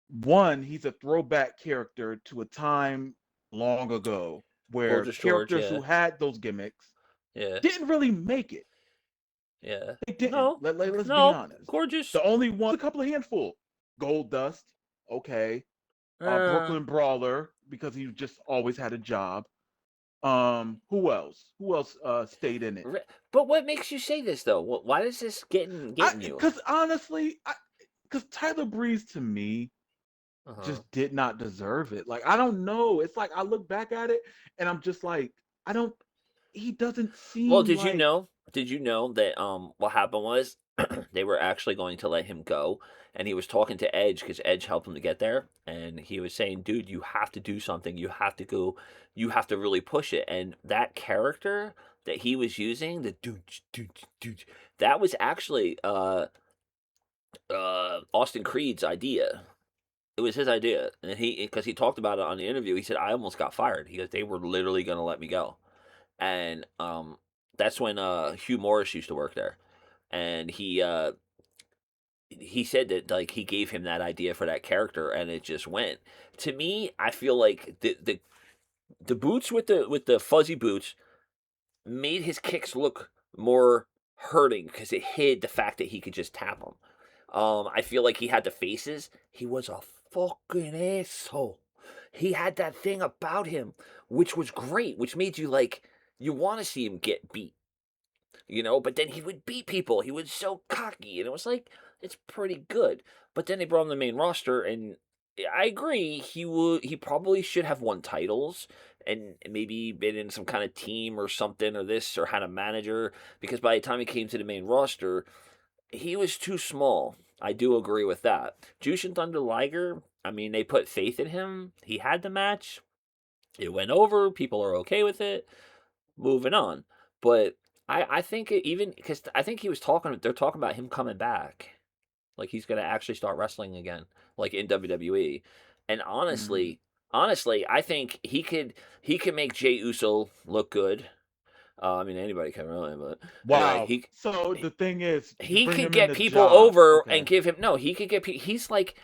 One, he's a throwback character to a time long ago where Gorgeous George. characters Yeah. who had those gimmicks Yeah. didn't really make it. Yeah. They didn't. No. Let's be No. honest. Gorgeous. The only one, a couple of handful. Gold Dust, okay. Uh. Brooklyn Brawler, because he just always had a job. Who else? Who else stayed in it? But what makes you say this though? Why is this getting you? Because honestly, because Tyler Breeze to me Uh huh. just did not deserve it. Like I don't know. It's like I look back at it and I'm just like, I don't. He doesn't Well, seem did you like. know? Did you know that what happened was they were actually going to let him go, and he was talking to Edge because Edge helped him to get there, and he was saying, "Dude, you have to do something. You have to go. You have to really push it." And that character that he was using, the dude, that was actually Austin Creed's idea. It was his idea, and he because he talked about it on the interview. He said, "I almost got fired." He goes, "They were literally going to let me go." And that's when Hugh Morris used to work there, and he said that like he gave him that idea for that character, and it just went. To me, I feel like the boots with the fuzzy boots made his kicks look more hurting because it hid the fact that he could just tap them. I feel like he had the faces. He was a fucking asshole. He had that thing about him, which was great, which made you like you want to see him get beat, you know. But then he would beat people. He was so cocky, and it was like it's pretty good. But then they brought him to the main roster, and I agree. He probably should have won titles and maybe been in some kind of team or something or this or had a manager because by the time he came to the main roster, he was too small. I do agree with that. Jushin Thunder Liger, I mean, they put faith in him. He had the match. It went over. People are okay with it. Moving on. But I think even because I think he was talking. They're talking about him coming back. Like he's gonna actually start wrestling again, like in WWE. And Mm, honestly, I think he could make Jey Uso look good. I mean, anybody can really, but anyway, wow. So the thing is, you he bring could him in get the people job. over and Okay. give him no. He could get he's like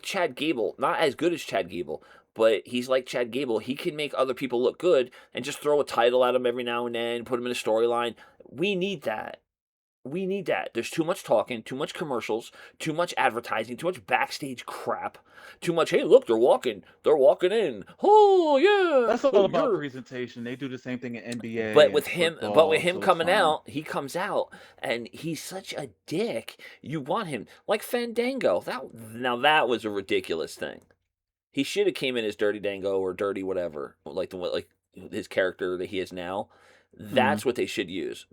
Chad Gable, not as good as Chad Gable, but he's like Chad Gable. He can make other people look good and just throw a title at him every now and then, put him in a storyline. We need that. We need that. There's too much talking, too much commercials, too much advertising, too much backstage crap, too much. Hey, look, they're walking in. Oh yeah, That's all oh about you're presentation. They do the same thing in NBA but and with football, him so it's coming fine. out, he comes out and he's such a dick. You want him like Fandango. That was a ridiculous thing. He should have came in as Dirty Dango or Dirty whatever, like his character that he is now. Mm. That's what they should use.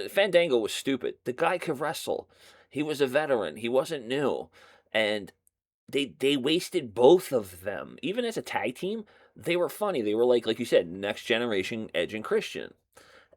Fandango was stupid. The guy could wrestle. He was a veteran. He wasn't new, and they wasted both of them. Even as a tag team, they were funny. They were like you said, next generation Edge and Christian,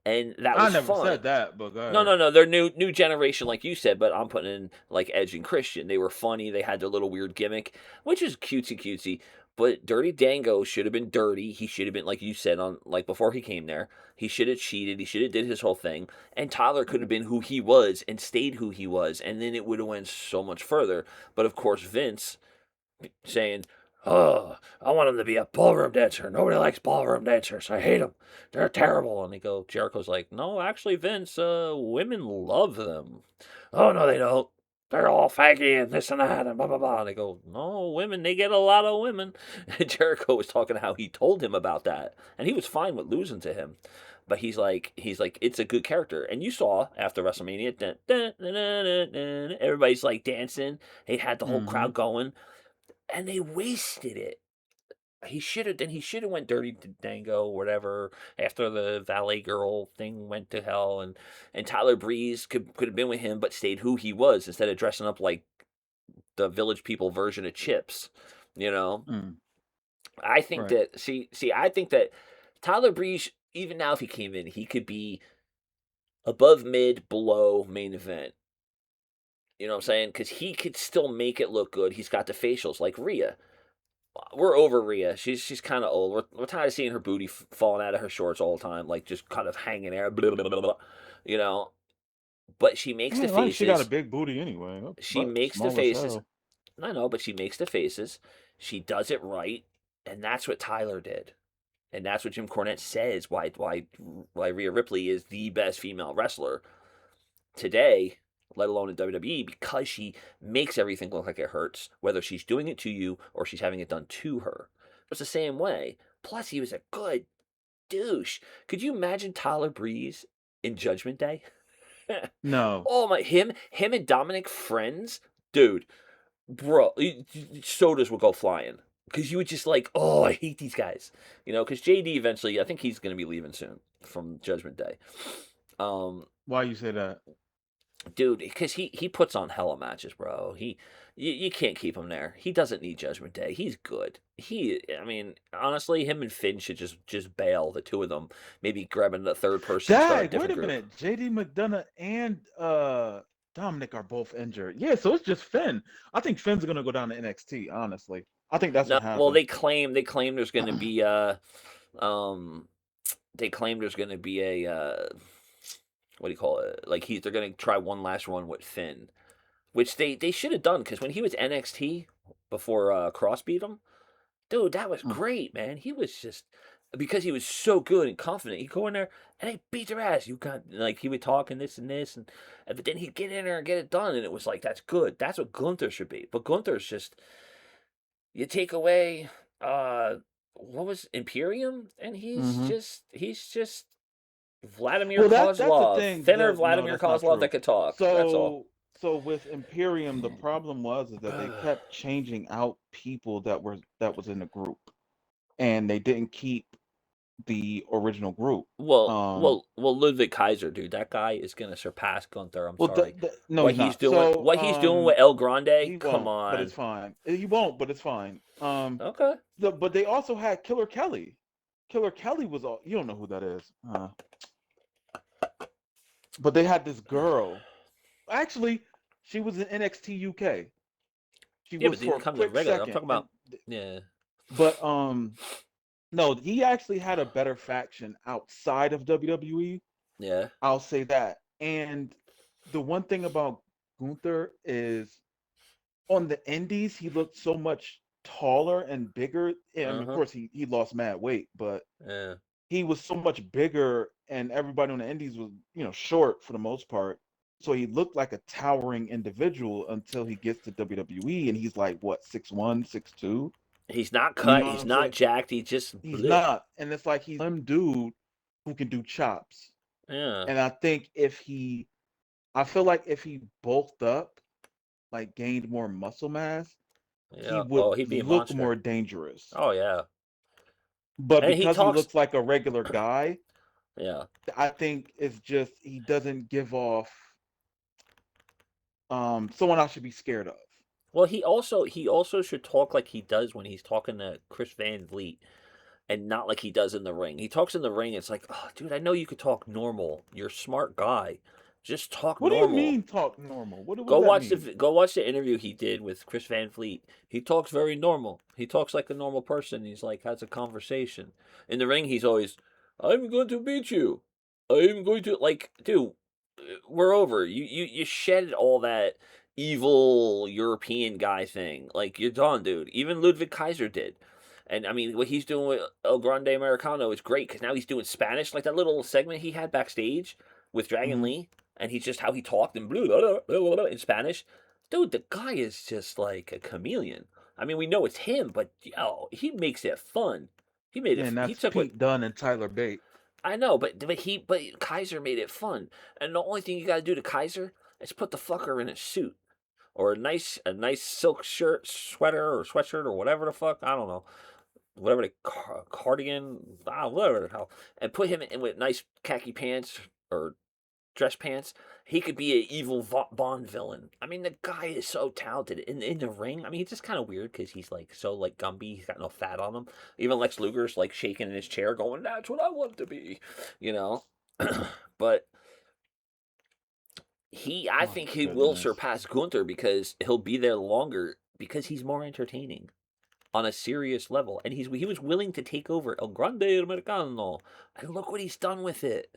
and that I was never fun. said that, but go No, ahead. no, no. They're new generation, like you said, but I'm putting in like Edge and Christian. They were funny. They had their little weird gimmick, which is cutesy cutesy. But Dirty Dango should have been dirty. He should have been like you said on like before he came there. He should have cheated. He should have did his whole thing. And Tyler could have been who he was and stayed who he was, and then it would have went so much further. But of course, Vince saying, "Oh, I want him to be a ballroom dancer. Nobody likes ballroom dancers. I hate them. They're terrible." And they go, Jericho's like, "No, actually, Vince, women love them." "Oh no, they don't. They're all faggy and this and that and blah blah blah." And they go, "No, women, they get a lot of women." And Jericho was talking how he told him about that, and he was fine with losing to him. But he's like, it's a good character. And you saw after WrestleMania, everybody's like dancing. He had the whole Mm-hmm. crowd going and they wasted it. he should have went Dirty Dango, whatever, after the valet girl thing went to hell, and Tyler Breeze could have been with him, but stayed who he was instead of dressing up like the Village People version of Chips. You know, Mm, I think right. that I think that Tyler Breeze, even now if he came in, he could be above mid, below main event. You know what I'm saying? Because he could still make it look good. He's got the facials like Rhea. We're over Rhea. She's kind of old. We're tired of seeing her booty falling out of her shorts all the time, like just kind of hanging there. Blah, blah, blah, blah, you know. But she makes I the ain't like she got a faces. big booty anyway. Her She butt makes the small as faces. hell. I know, but she makes the faces. She does it right, and that's what Tyler did. And that's what Jim Cornette says. Why Rhea Ripley is the best female wrestler today, let alone in WWE, because she makes everything look like it hurts, whether she's doing it to you or she's having it done to her. It's the same way. Plus, he was a good douche. Could you imagine Tyler Breeze in Judgment Day? No. Oh my, him and Dominic friends, dude, bro, sodas would go flying. Because you would just like, oh, I hate these guys, Because JD eventually, I think he's going to be leaving soon from Judgment Day. Um, Why you say that? Dude, because he puts on hella matches, bro. You can't keep him there. He doesn't need Judgment Day. He's good. I mean, honestly, him and Finn should just bail, the two of them. Maybe grabbing the third person, start a Dag, wait different a group. minute. JD McDonough and Dominic are both injured. Yeah, so it's just Finn. I think Finn's gonna go down to NXT, honestly. I think that's No, what well, happened. they claim there's going to be um they claim there's going to be a what do you call it? Like they're going to try one last run with Finn, which they should have done because when he was NXT before Cross beat him. Dude, that was Mm. great, man. He was just because he was so good and confident. He'd go in there and they beat their ass. You got like he would talk and this and this and but then he'd get in there and get it done and it was like that's good. That's what Gunther should be. But Gunther's just you take away what was Imperium and Mm-hmm. he's just Vladimir Well, that's the Kozlov, thing. thinner The no, Vladimir that's not Kozlov that true. could talk. That's all. So with Imperium, the problem was is that they uh, kept changing out people that was in the group, and they didn't keep the original group. Ludwig Kaiser, dude, that guy is gonna surpass Gunther. I'm Well, sorry. no, he's not. So, What he's doing with El Grande, he come won't, but it's on. fine. He won't, but it's fine. Okay. But they also had Killer Kelly. Killer Kelly was all. You don't know who that is. But they had this girl. Actually, she was in NXT UK. She Yeah, but was they for didn't a come to quick regular. I'm second, talking and about. Yeah. but no, he actually had a better faction outside of WWE. Yeah. I'll say that. And the one thing about Gunther is on the indies, he looked so much taller and bigger. I mean, Uh of huh. course, he lost mad weight, but Yeah. he was so much bigger, and everybody on the indies was, short for the most part. So he looked like a towering individual until he gets to WWE, and he's like what 6'1", 6'2". He's not You cut. know what He's I'm not saying? jacked. He just. He's Bleh. not, and it's like he's a dude who can do chops. Yeah. And I think I feel like if he bulked up, like gained more muscle mass, he Yeah. would Oh, he'd be a look monster. more dangerous. Oh yeah. But And he because he talks. looks like a regular guy, Yeah. I think it's just he doesn't give off someone I should be scared of. Well, he also should talk like he does when he's talking to Chris Van Vliet. And not like he does in the ring. He talks in the ring. It's like, oh, dude, I know you could talk normal. You're a smart guy. Just talk What do you normal. mean talk normal? What does that mean? Go watch the interview he did with Chris Van Vliet. He talks very normal. He talks like a normal person. He's like has a conversation. In the ring, he's always, I'm going to beat you. I'm going to like, dude. We're over. You shed all that evil European guy thing. Like you're done, dude. Even Ludwig Kaiser did. And I mean, what he's doing with El Grande Americano is great because now he's doing Spanish, like that little segment he had backstage with Dragon Mm-hmm. Lee, and he's just how he talked in blah, blah, blah, blah, in Spanish. Dude, the guy is just like a chameleon. I mean, we know it's him, but he makes it fun. He made it. And He that's took what Pete Dunne and Tyler Bate. I know, but Kaiser made it fun. And the only thing you gotta do to Kaiser is put the fucker in a suit or a nice silk shirt, sweater or sweatshirt or whatever the fuck. I don't know. whatever the cardigan, whatever the hell, and put him in with nice khaki pants or dress pants, he could be an evil Bond villain. I mean, the guy is so talented in the ring. I mean, he's just kind of weird because he's like so like Gumby. He's got no fat on him. Even Lex Luger's like shaking in his chair, going, "That's what I want to be," you know. But I My think he will goodness. surpass Gunther because he'll be there longer because he's more entertaining on a serious level, and he was willing to take over El Grande Americano, and look what he's done with it.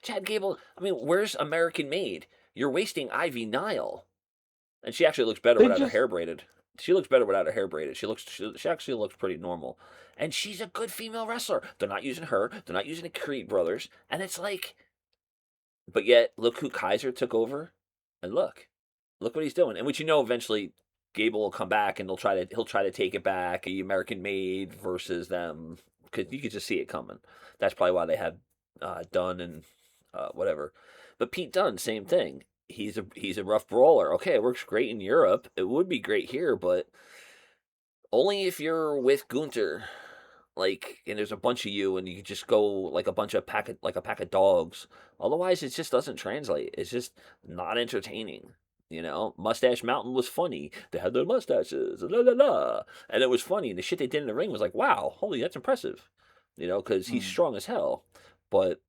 Chad Gable, I mean, where's American Made? You're wasting Ivy Nile. And she actually looks better They without her just hair braided. She looks better without her hair braided. She actually looks pretty normal. And she's a good female wrestler. They're not using her. They're not using the Creed brothers. And it's like, but yet, look who Kaiser took over. And look what he's doing. And which eventually Gable will come back and he'll try to take it back. A American Made versus them, because you could just see it coming. That's probably why they had Dunn and whatever. But Pete Dunne, same thing. He's a rough brawler. Okay, it works great in Europe. It would be great here, but only if you're with Gunter, like, and there's a bunch of you, and you just go like a pack of dogs. Otherwise, it just doesn't translate. It's just not entertaining. Mustache Mountain was funny. They had their mustaches, la la la, and it was funny. And the shit they did in the ring was like, wow, holy, that's impressive. Because he's mm. strong as hell. But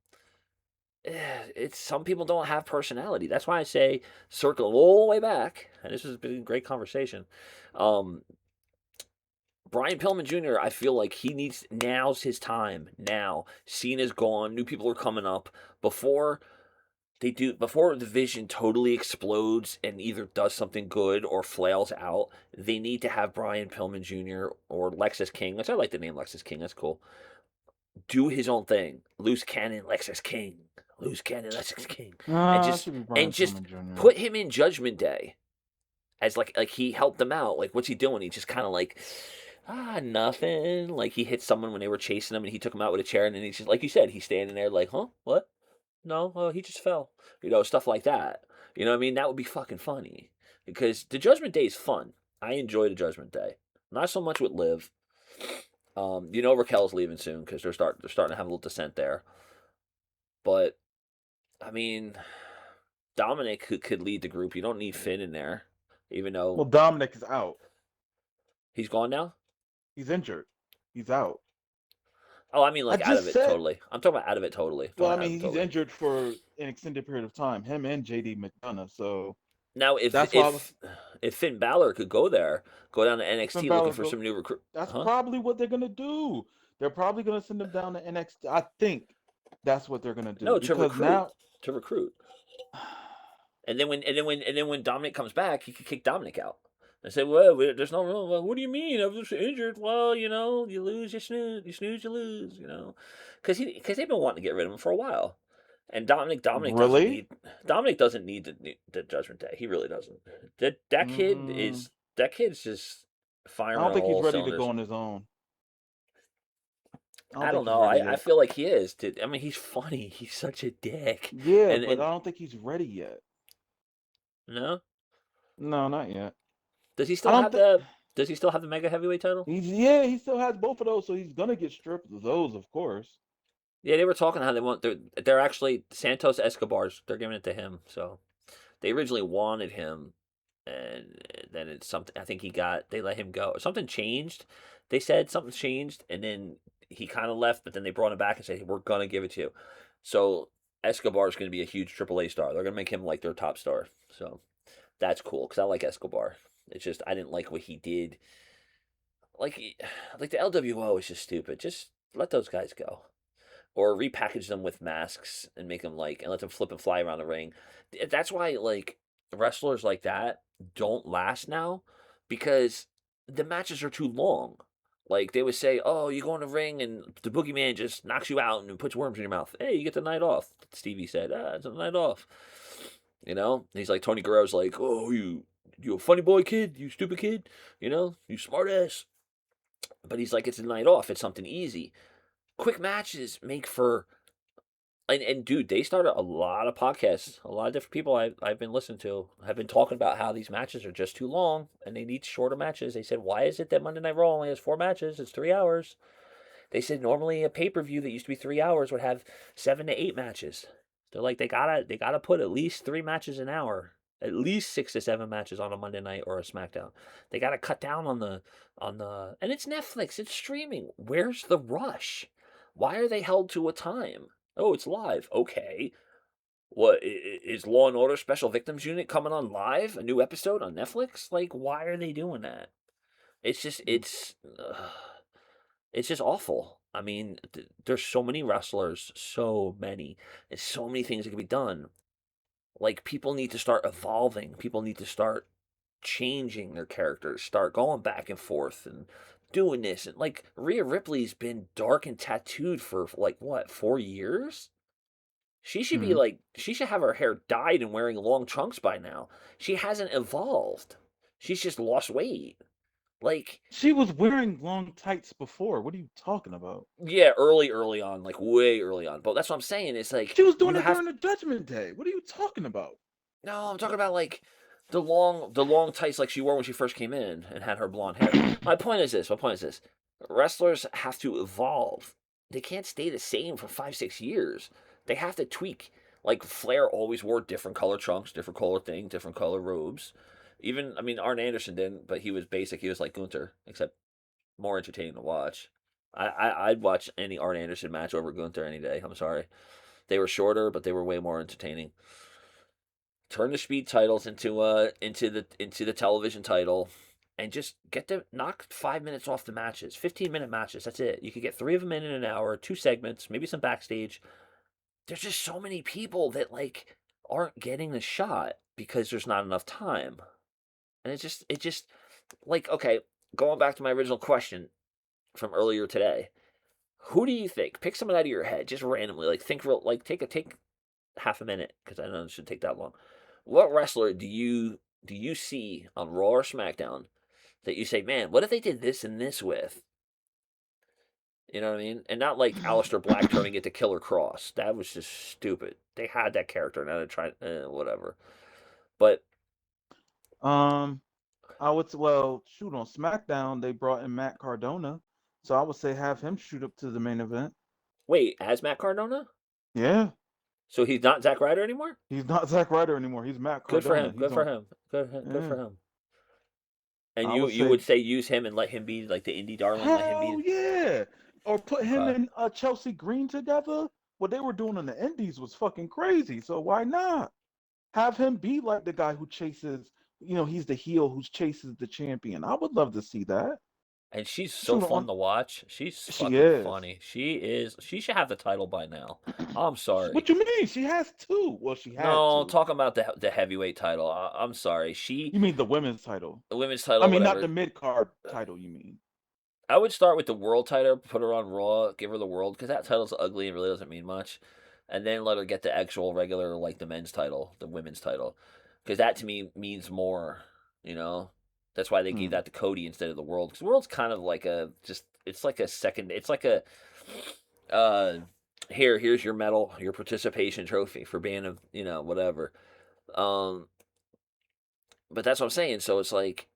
it's some people don't have personality. That's why I say circle all the way back. And this has been a great conversation. Um, Brian Pillman Jr., I feel like now's his time. Now. Cena's gone. New people are coming up. Before before the vision totally explodes and either does something good or flails out, they need to have Brian Pillman Jr. or Lexis King, which I like the name Lexis King, that's cool, do his own thing. Loose cannon, Lexus King. Loose cannon, Lexus King. And Nah, it just should be and Brian just Pillman Jr. put him in Judgment Day as like he helped them out. Like what's he doing? He just kind of like nothing. Like he hit someone when they were chasing him and he took him out with a chair and then he's just like you said, he's standing there like, huh? What? No, he just fell. Stuff like that. You know what I mean? That would be fucking funny. Because the Judgment Day is fun. I enjoy the Judgment Day. Not so much with Liv. Raquel's leaving soon because they're starting to have a little dissent there. But I mean, Dominic could lead the group. You don't need Finn in there, even though Well, Dominic is out. he's gone now. He's injured. He's out. Oh, I mean, I like out of just it said. totally. I'm talking about out of it totally. I'm Well, talking I about out of mean, it he's totally. injured for an extended period of time. Him and JD McDonough. So Now, if that's why I was. Finn Balor could go down to Finn NXT looking Balor for go. some new recruit, That's huh? probably what they're gonna do. They're probably gonna send him down to NXT. I think that's what they're gonna do No, because now. to recruit. And then when Dominic comes back, he could kick Dominic out. And say, well, there's no rule. Well, what do you mean? I was injured. Well, you lose, you snooze, you lose. Because they've been wanting to get rid of him for a while. And Really? Dominic doesn't need the Judgment Day. He really doesn't. Mm, That kid's just I firing don't on think he's all ready to go cylinders. on his own. I don't I think don't he's know. ready I yet. feel like he is. Dude. I mean, he's funny. He's such a dick. Yeah, And but I don't think he's ready yet. no, No, not yet. does he I still don't have think the Does he still have the mega heavyweight title? he still has both of those, so he's gonna get stripped of those, of course. Yeah, they were talking how they're actually Santos Escobar's. They're giving it to him. So they originally wanted him, and then it's something. I think they let him go. Something changed. They said something changed, and then he kind of left. But then they brought him back and said, hey, "We're gonna give it to you." So Escobar's gonna be a huge AAA star. They're gonna make him like their top star. So that's cool because I like Escobar. It's just I didn't like what he did. Like like the LWO is just stupid. Just let those guys go or repackage them with masks and make them and let them flip and fly around the ring. That's why like wrestlers like that don't last now because the matches are too long. Like they would say, "Oh, you go in the ring and the boogeyman just knocks you out and puts worms in your mouth. Hey, you get the night off." Stevie said, "It's a night off." He's like Tony Guerrero's like, "Oh, you a funny boy kid, you stupid kid, you smart ass." But he's like, "It's a night off. It's something easy." Quick matches make for and dude, they started a lot of podcasts. A lot of different people I've been listening to have been talking about how these matches are just too long and they need shorter matches. They said, why is it that Monday Night Raw only has 4 matches? It's 3 hours. They said normally a pay per view that used to be 3 hours would have 7 to 8 matches. They're like they gotta put at least 3 matches an hour, at least 6 to 7 matches on a Monday night or a SmackDown. They gotta cut down on the and it's Netflix, it's streaming. Where's the rush? Why are they held to a time? Oh, it's live. Okay. What is Law and Order Special Victims Unit coming on live? A new episode on Netflix? Like, why are they doing that? It's just it's just awful. I mean, there's so many wrestlers, so many, and so many things that can be done. Like people need to start evolving. People need to start changing their characters, start going back and forth and doing this. And like Rhea Ripley's been dark and tattooed for like what, 4 years? She should be Hmm. like she should have her hair dyed and wearing long trunks by now. She hasn't evolved. She's just lost weight. Like She was wearing long tights before. What are you talking about? yeah, early on, like way early on. But that's what I'm saying. It's like She was you doing it have during the Judgment Day. What are you talking about? no. I'm talking about like the long tights like she wore when she first came in and had her blonde hair. My point is this. My point is this. Wrestlers have to evolve. They can't stay the same for 5 6 years. They have to tweak. Like Flair always wore different color trunks, different color thing, different color robes. Even I mean Arn Anderson didn't, but he was basic. He was like Gunther, except more entertaining to watch. I'd watch any Arn Anderson match over Gunther any day. I'm sorry. They were shorter, but they were way more entertaining. Turn the speed titles into the television title, and just get to knock 5 minutes off the matches. 15-minute matches. That's it. You could get three of them in an hour, 2 segments, maybe some backstage. There's just so many people that like aren't getting the shot because there's not enough time, and it just like okay. Going back to my original question from earlier today, who do you think? Pick someone out of your head, just randomly. Like think real. Like take half a minute because I know it should take that long. What wrestler do you see on Raw or SmackDown that you say, man, what if they did this and this with? You know what I mean? And not like Aleister Black turning it to Killer Cross. That was just stupid. They had that character. Now they're trying, whatever. But Um, I would well shoot on SmackDown. They brought in Matt Cardona, so I would say have him shoot up to the main event. wait, as Matt Cardona? Yeah, So he's not Zack Ryder anymore? he's not Zack Ryder anymore. He's Matt Good for Cardona. him. He's Good for on. him. Good Yeah, for him. And I you would you say would say use him and let him be like the indie darling. Let him hell be yeah, or put him okay. and Chelsea Green together. What they were doing in the Indies was fucking crazy. So why not have him be like the guy who chases? He's the heel who chases the champion. I would love to see that. And she's so Shoot fun on. to watch. She's She fucking is. funny. She is. She should have the title by now. I'm sorry. What you mean? She has two. Well, she had No, two. talking about the heavyweight title. I'm sorry. You mean the women's title? The women's I title, mean, not whatever. the mid card title. You mean? I would start with the world title, put her on Raw, give her the world because that title's ugly and really doesn't mean much, and then let her get the actual regular like the men's title, the women's title, because that to me means more. You know, that's why they gave Hmm. that to Cody instead of the world. Because the world's kind of like a just it's like a second. It's like a uh here's your medal, your participation trophy for being a whatever. Um, but that's what I'm saying. So it's like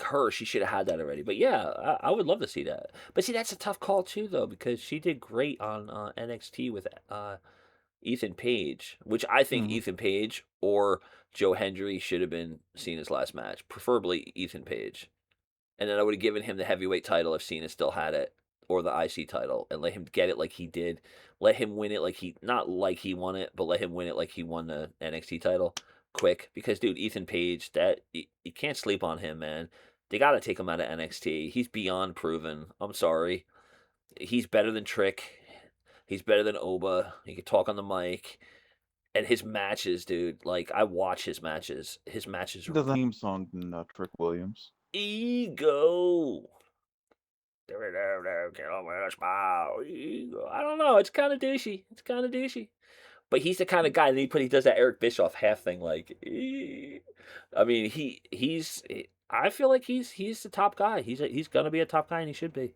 her, she should have had that already. But yeah, I would love to see that. But see, that's a tough call too, though, because she did great on NXT with Ethan Page, which I think Hmm. Ethan Page or Joe Hendry should have been Cena's last match, preferably Ethan Page. And then I would have given him the heavyweight title if Cena still had it, or the IC title, and let him get it like he did. Let him win it like he not like he won it, but let him win it like he won the NXT title quick. Because dude, Ethan Page, that you can't sleep on him, man. They got to take him out of NXT. He's beyond proven. I'm sorry. He's better than Trick. He's better than Oba. He can talk on the mic. And his matches, dude. Like I watch his matches. His matches are Doesn't theme song than Trick Williams. ego. Kill him with a smile. I don't know. It's kind of douchey. It's kind of douchey. But he's the kind of guy. And he does that Eric Bischoff half thing. Like, I mean, he's. I feel like he's the top guy. He's gonna be a top guy, and he should be.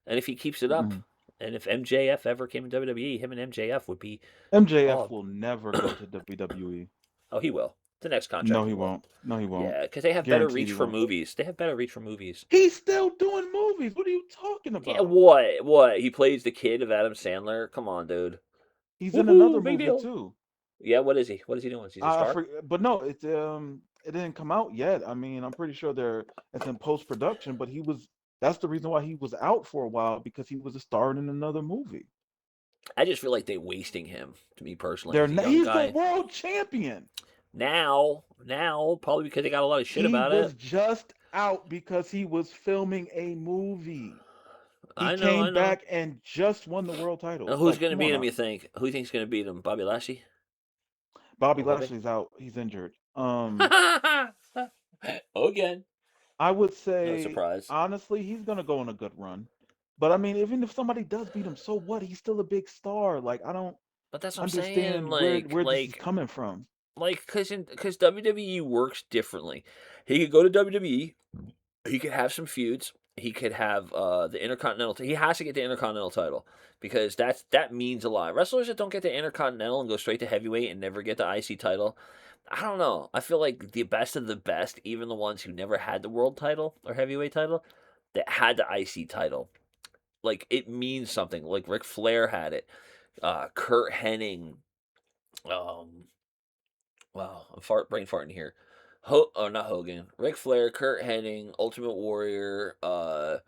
And if he keeps it up, Mm. And if MJF ever came in WWE, him and MJF would be MJF oh will never go to WWE. oh he will. The next No, contract he he will. won't. No, he won't. Yeah, because they have better Guaranteed reach he for won't. movies. They have better reach for movies. He's still doing movies. What are you talking Yeah, about? what? What? He plays the kid of Adam Sandler? Come on, dude. He's in another Woohoo, big movie deal. too. Yeah, what is he? What is he doing? He's a I star? forget, but no, it didn't come out yet. I mean, I'm pretty sure it's in post production, but he was that's the reason why he was out for a while because he was a star in another movie. I just feel like they're wasting him, to me personally. He's a young He's the guy. world champion. Now, probably because they got a lot of shit He about was it. just out because he was filming a movie. He I know, came I know. back and just won the world title. Who's Like, going to come on beat him, now. you think? Who thinks going to beat him? Bobby Lashley? Bobby Or Bobby? Lashley's out. He's injured. Again. I would No say surprise. honestly, he's gonna go on a good run. But I mean, even if somebody does beat him, so what? He's still a big star. Like, I don't But that's what I'm saying. understand where this is coming from. Because WWE works differently. He could go to WWE. He could have some feuds. He could have the Intercontinental. He has to get the Intercontinental title because that means a lot. Wrestlers that don't get the Intercontinental and go straight to heavyweight and never get the IC title, I don't know. I feel like the best of the best, even the ones who never had the world title or heavyweight title, that had the IC title, like it means something. Like Ric Flair had it. Kurt Hennig. Um, wow, I'm brain farting here. Oh, not Hogan. Ric Flair, Kurt Hennig, Ultimate Warrior. Wow,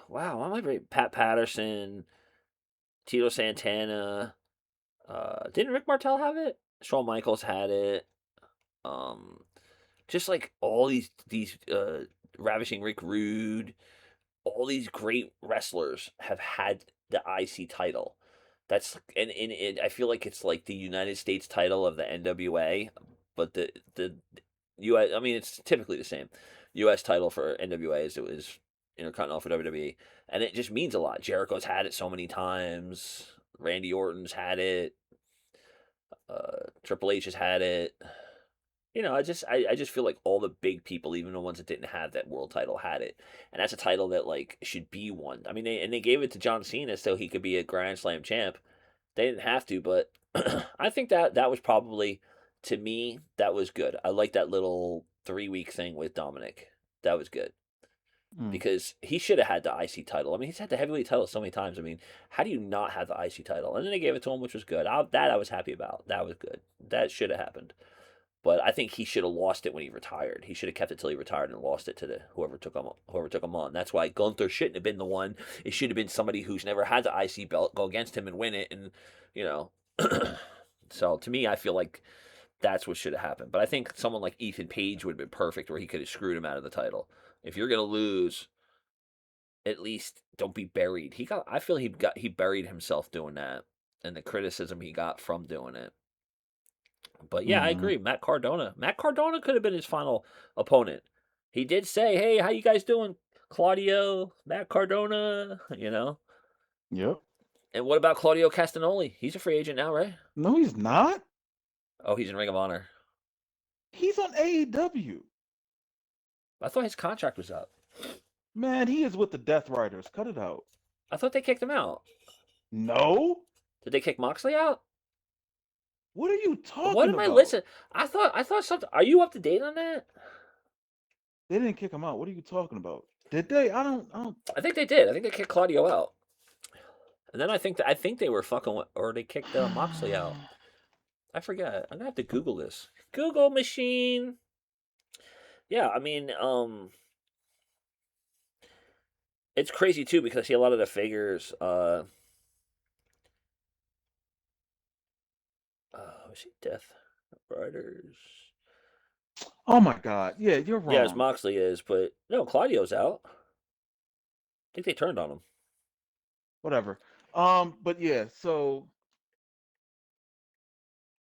why am I brain? Pat Patterson, Tito Santana. Didn't Rick Martel have it? Shawn Michaels had it. Um, just like all these ravishing Rick Rude, all these great wrestlers have had the IC title. That's and it. I feel like it's like the United States title of the NWA, but the US. I mean, it's typically the same. US title for NWA is it was Intercontinental for WWE, and it just means a lot. Jericho's had it so many times. Randy Orton's had it. Triple H has had it. I just feel like all the big people, even the ones that didn't have that world title, had it, and that's a title that like should be won. I mean, they gave it to John Cena so he could be a Grand Slam champ. They didn't have to, but I think that was probably to me that was good. I like that little 3 week thing with Dominic. That was good Mm, because he should have had the IC title. I mean, he's had the heavyweight title so many times. I mean, how do you not have the IC title? And then they gave it to him, which was good. I was happy about. That was good. That should have happened. But I think he should have lost it when he retired. He should have kept it till he retired and lost it to whoever took him on. That's why Gunther shouldn't have been the one. It should have been somebody who's never had the IC belt go against him and win it. And you know, so to me, I feel like that's what should have happened. But I think someone like Ethan Page would have been perfect, where he could have screwed him out of the title. If you're gonna lose, at least don't be buried. I feel he buried himself doing that, and the criticism he got from doing it. But yeah, I mm-hmm. agree. Matt Cardona. Matt Cardona could have been his final opponent. He did say, "Hey, how you guys doing, Claudio? Matt Cardona." Yep. And what about Claudio Castagnoli? He's a free agent now, right? No, he's not. Oh, he's in Ring of Honor. He's on AEW. I thought his contract was up. Man, he is with the Death Riders. Cut it out. I thought they kicked him out. No? Did they kick Moxley out? What are you What talking am I about? listening? I thought something. Are you up to date on that? They didn't kick him out. What are you talking about? Did they? I don't. I think they did. I think they kicked Claudio out. And then I think they were fucking or they kicked Moxley out. I forget. I'm gonna have to Google this. Google machine. Yeah, I mean, it's crazy too because I see a lot of the figures. Was he Death Riders? Oh my God. Yeah, you're Yeah, as wrong. Moxley is, but no, Claudio's out. I think they turned on him. Whatever. But yeah, so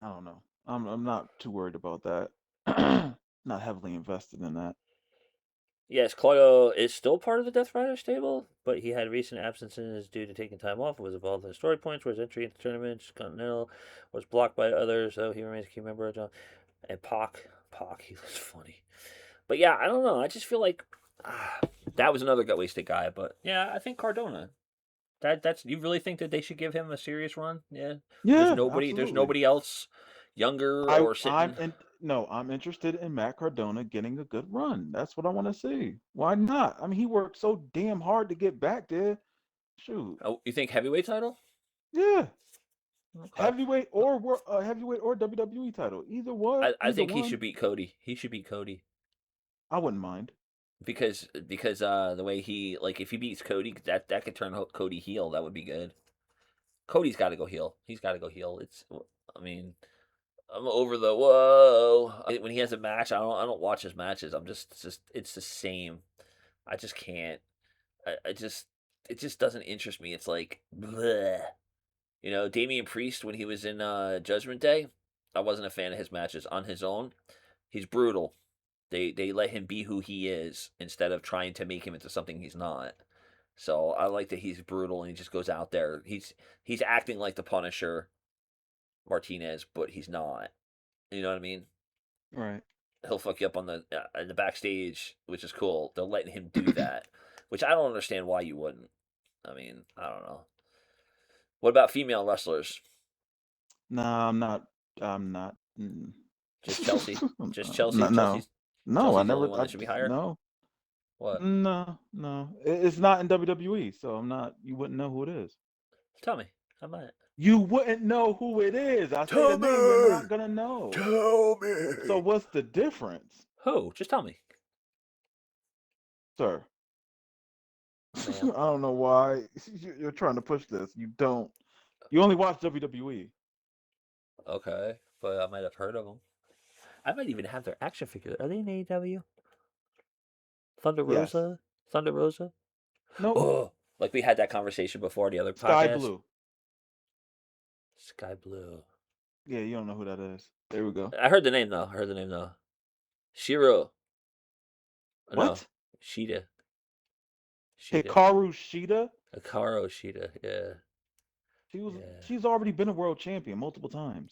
I don't know. I'm not too worried about that. Not heavily invested in that. Yes, Claudio is still part of the Death Rider stable, but he had recent absences due to taking time off and was involved in story points where his entry into tournaments, Continental, was blocked by others, so he remains a key member of John. And Pac, he was funny. But yeah, I don't know. I just feel like that was another gut wasted guy. But yeah, I think Cardona. That's you really think that they should give him a serious run? Yeah. Yeah, There's absolutely. nobody else younger I or I'm sitting. in no, I'm interested in Matt Cardona getting a good run. That's what I want to see. Why not? I mean, he worked so damn hard to get back there. Shoot. Oh, you think heavyweight title? Yeah. Okay. Heavyweight or WWE title. I Either think he one. should beat Cody. He should beat Cody I wouldn't mind. because the way he like if he beats Cody, that could turn Cody heel. That would be good. Cody's got to go heel. He's got to go heel. I mean, I'm over the whoa. When he has a match, I don't watch his matches. It's just it's the same. I just can't. I just it just doesn't interest me. It's like bleh. You know, Damian Priest when he was in Judgment Day, I wasn't a fan of his matches on his own. He's brutal. They let him be who he is instead of trying to make him into something he's not. So I like that he's brutal and he just goes out there. He's acting like the Punisher Martinez, but he's not. You know what I mean? Right. He'll fuck you up on the in the backstage, which is cool. They're letting him do that, which I don't understand why you wouldn't. I mean, I don't know. What about female wrestlers? Nah, I'm not. I'm not. Just Chelsea. Just No, Chelsea. no, no. I Chelsea's the only never. one that should be higher. No, What? no, no. It's not in WWE, so I'm not. You wouldn't know who it is. Tell me. I might. You wouldn't know who it is. I say the Tell name, you're me. not gonna know. Tell So me. what's the difference, Who? Just tell me, sir? I ma'am. don't know why you're trying to push this. You don't. You only watch WWE. Okay, but I might have heard of them. I might even have their action figure. Are they in AEW? Thunder Yes. Rosa? Thunder Rosa? Nope. Oh, like we had that conversation before the other Sky podcast. Blue. Sky Blue. Yeah, you don't know who that is. There we go. I heard the name though. I heard the name though. Shiro. No, What? Sheeta. Sheeta. Hikaru Shida? Akaro Sheeta. Yeah. She was. Yeah. She's already been a world champion multiple times.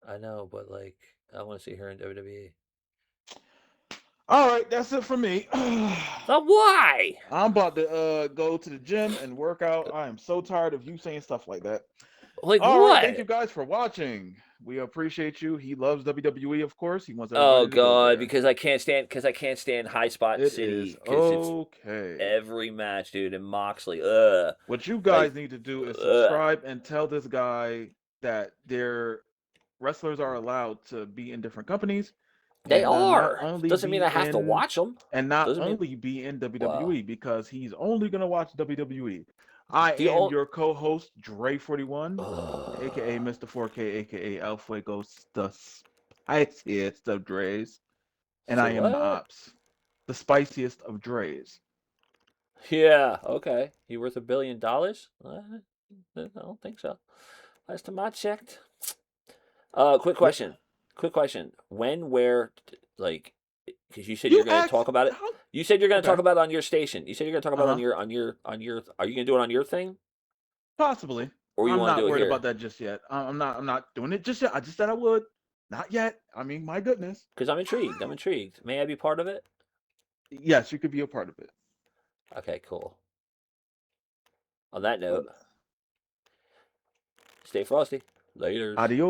I know, but like, I want to see her in WWE. All right, that's it for me. So why? I'm about to go to the gym and work out. I am so tired of you saying stuff like that. Like All right, thank you what? guys for watching. We appreciate you. He loves WWE, of course. He wants Oh everybody to go god, there. because I can't stand High Spot It is City because it's okay. every match, dude, and Moxley. What you Like, guys need to do is ugh. subscribe and tell this guy that their wrestlers are allowed to be in different companies They and are. Doesn't mean I have to watch them. not Doesn't mean only be in well. WWE because he's only gonna watch WWE. I The am only. your co-host Dre41, aka Ugh. Mr. 4K, aka El Fuego, the spiciest of Dre's, and Say I am the what? ops, the spiciest of Dre's. Yeah. Okay. You worth $1 billion? I don't think so. Last time I checked. Quick Yep. question. Quick question. When, where, like, because you said you're You going to asked talk about it. how? You said you're going to talk Okay. about it on your station. You said you're going to talk Uh about it huh. on your. Are you going to do it on your thing, Possibly. or you I'm want to not do it worried here? about that just yet. I'm not. I'm not doing it just yet. I just said I would. Not yet. I mean, my goodness. Because I'm intrigued. I'm intrigued. May I be part of it? Yes, you could be a part of it. Okay, cool. On that But note, stay frosty. Laters. adios.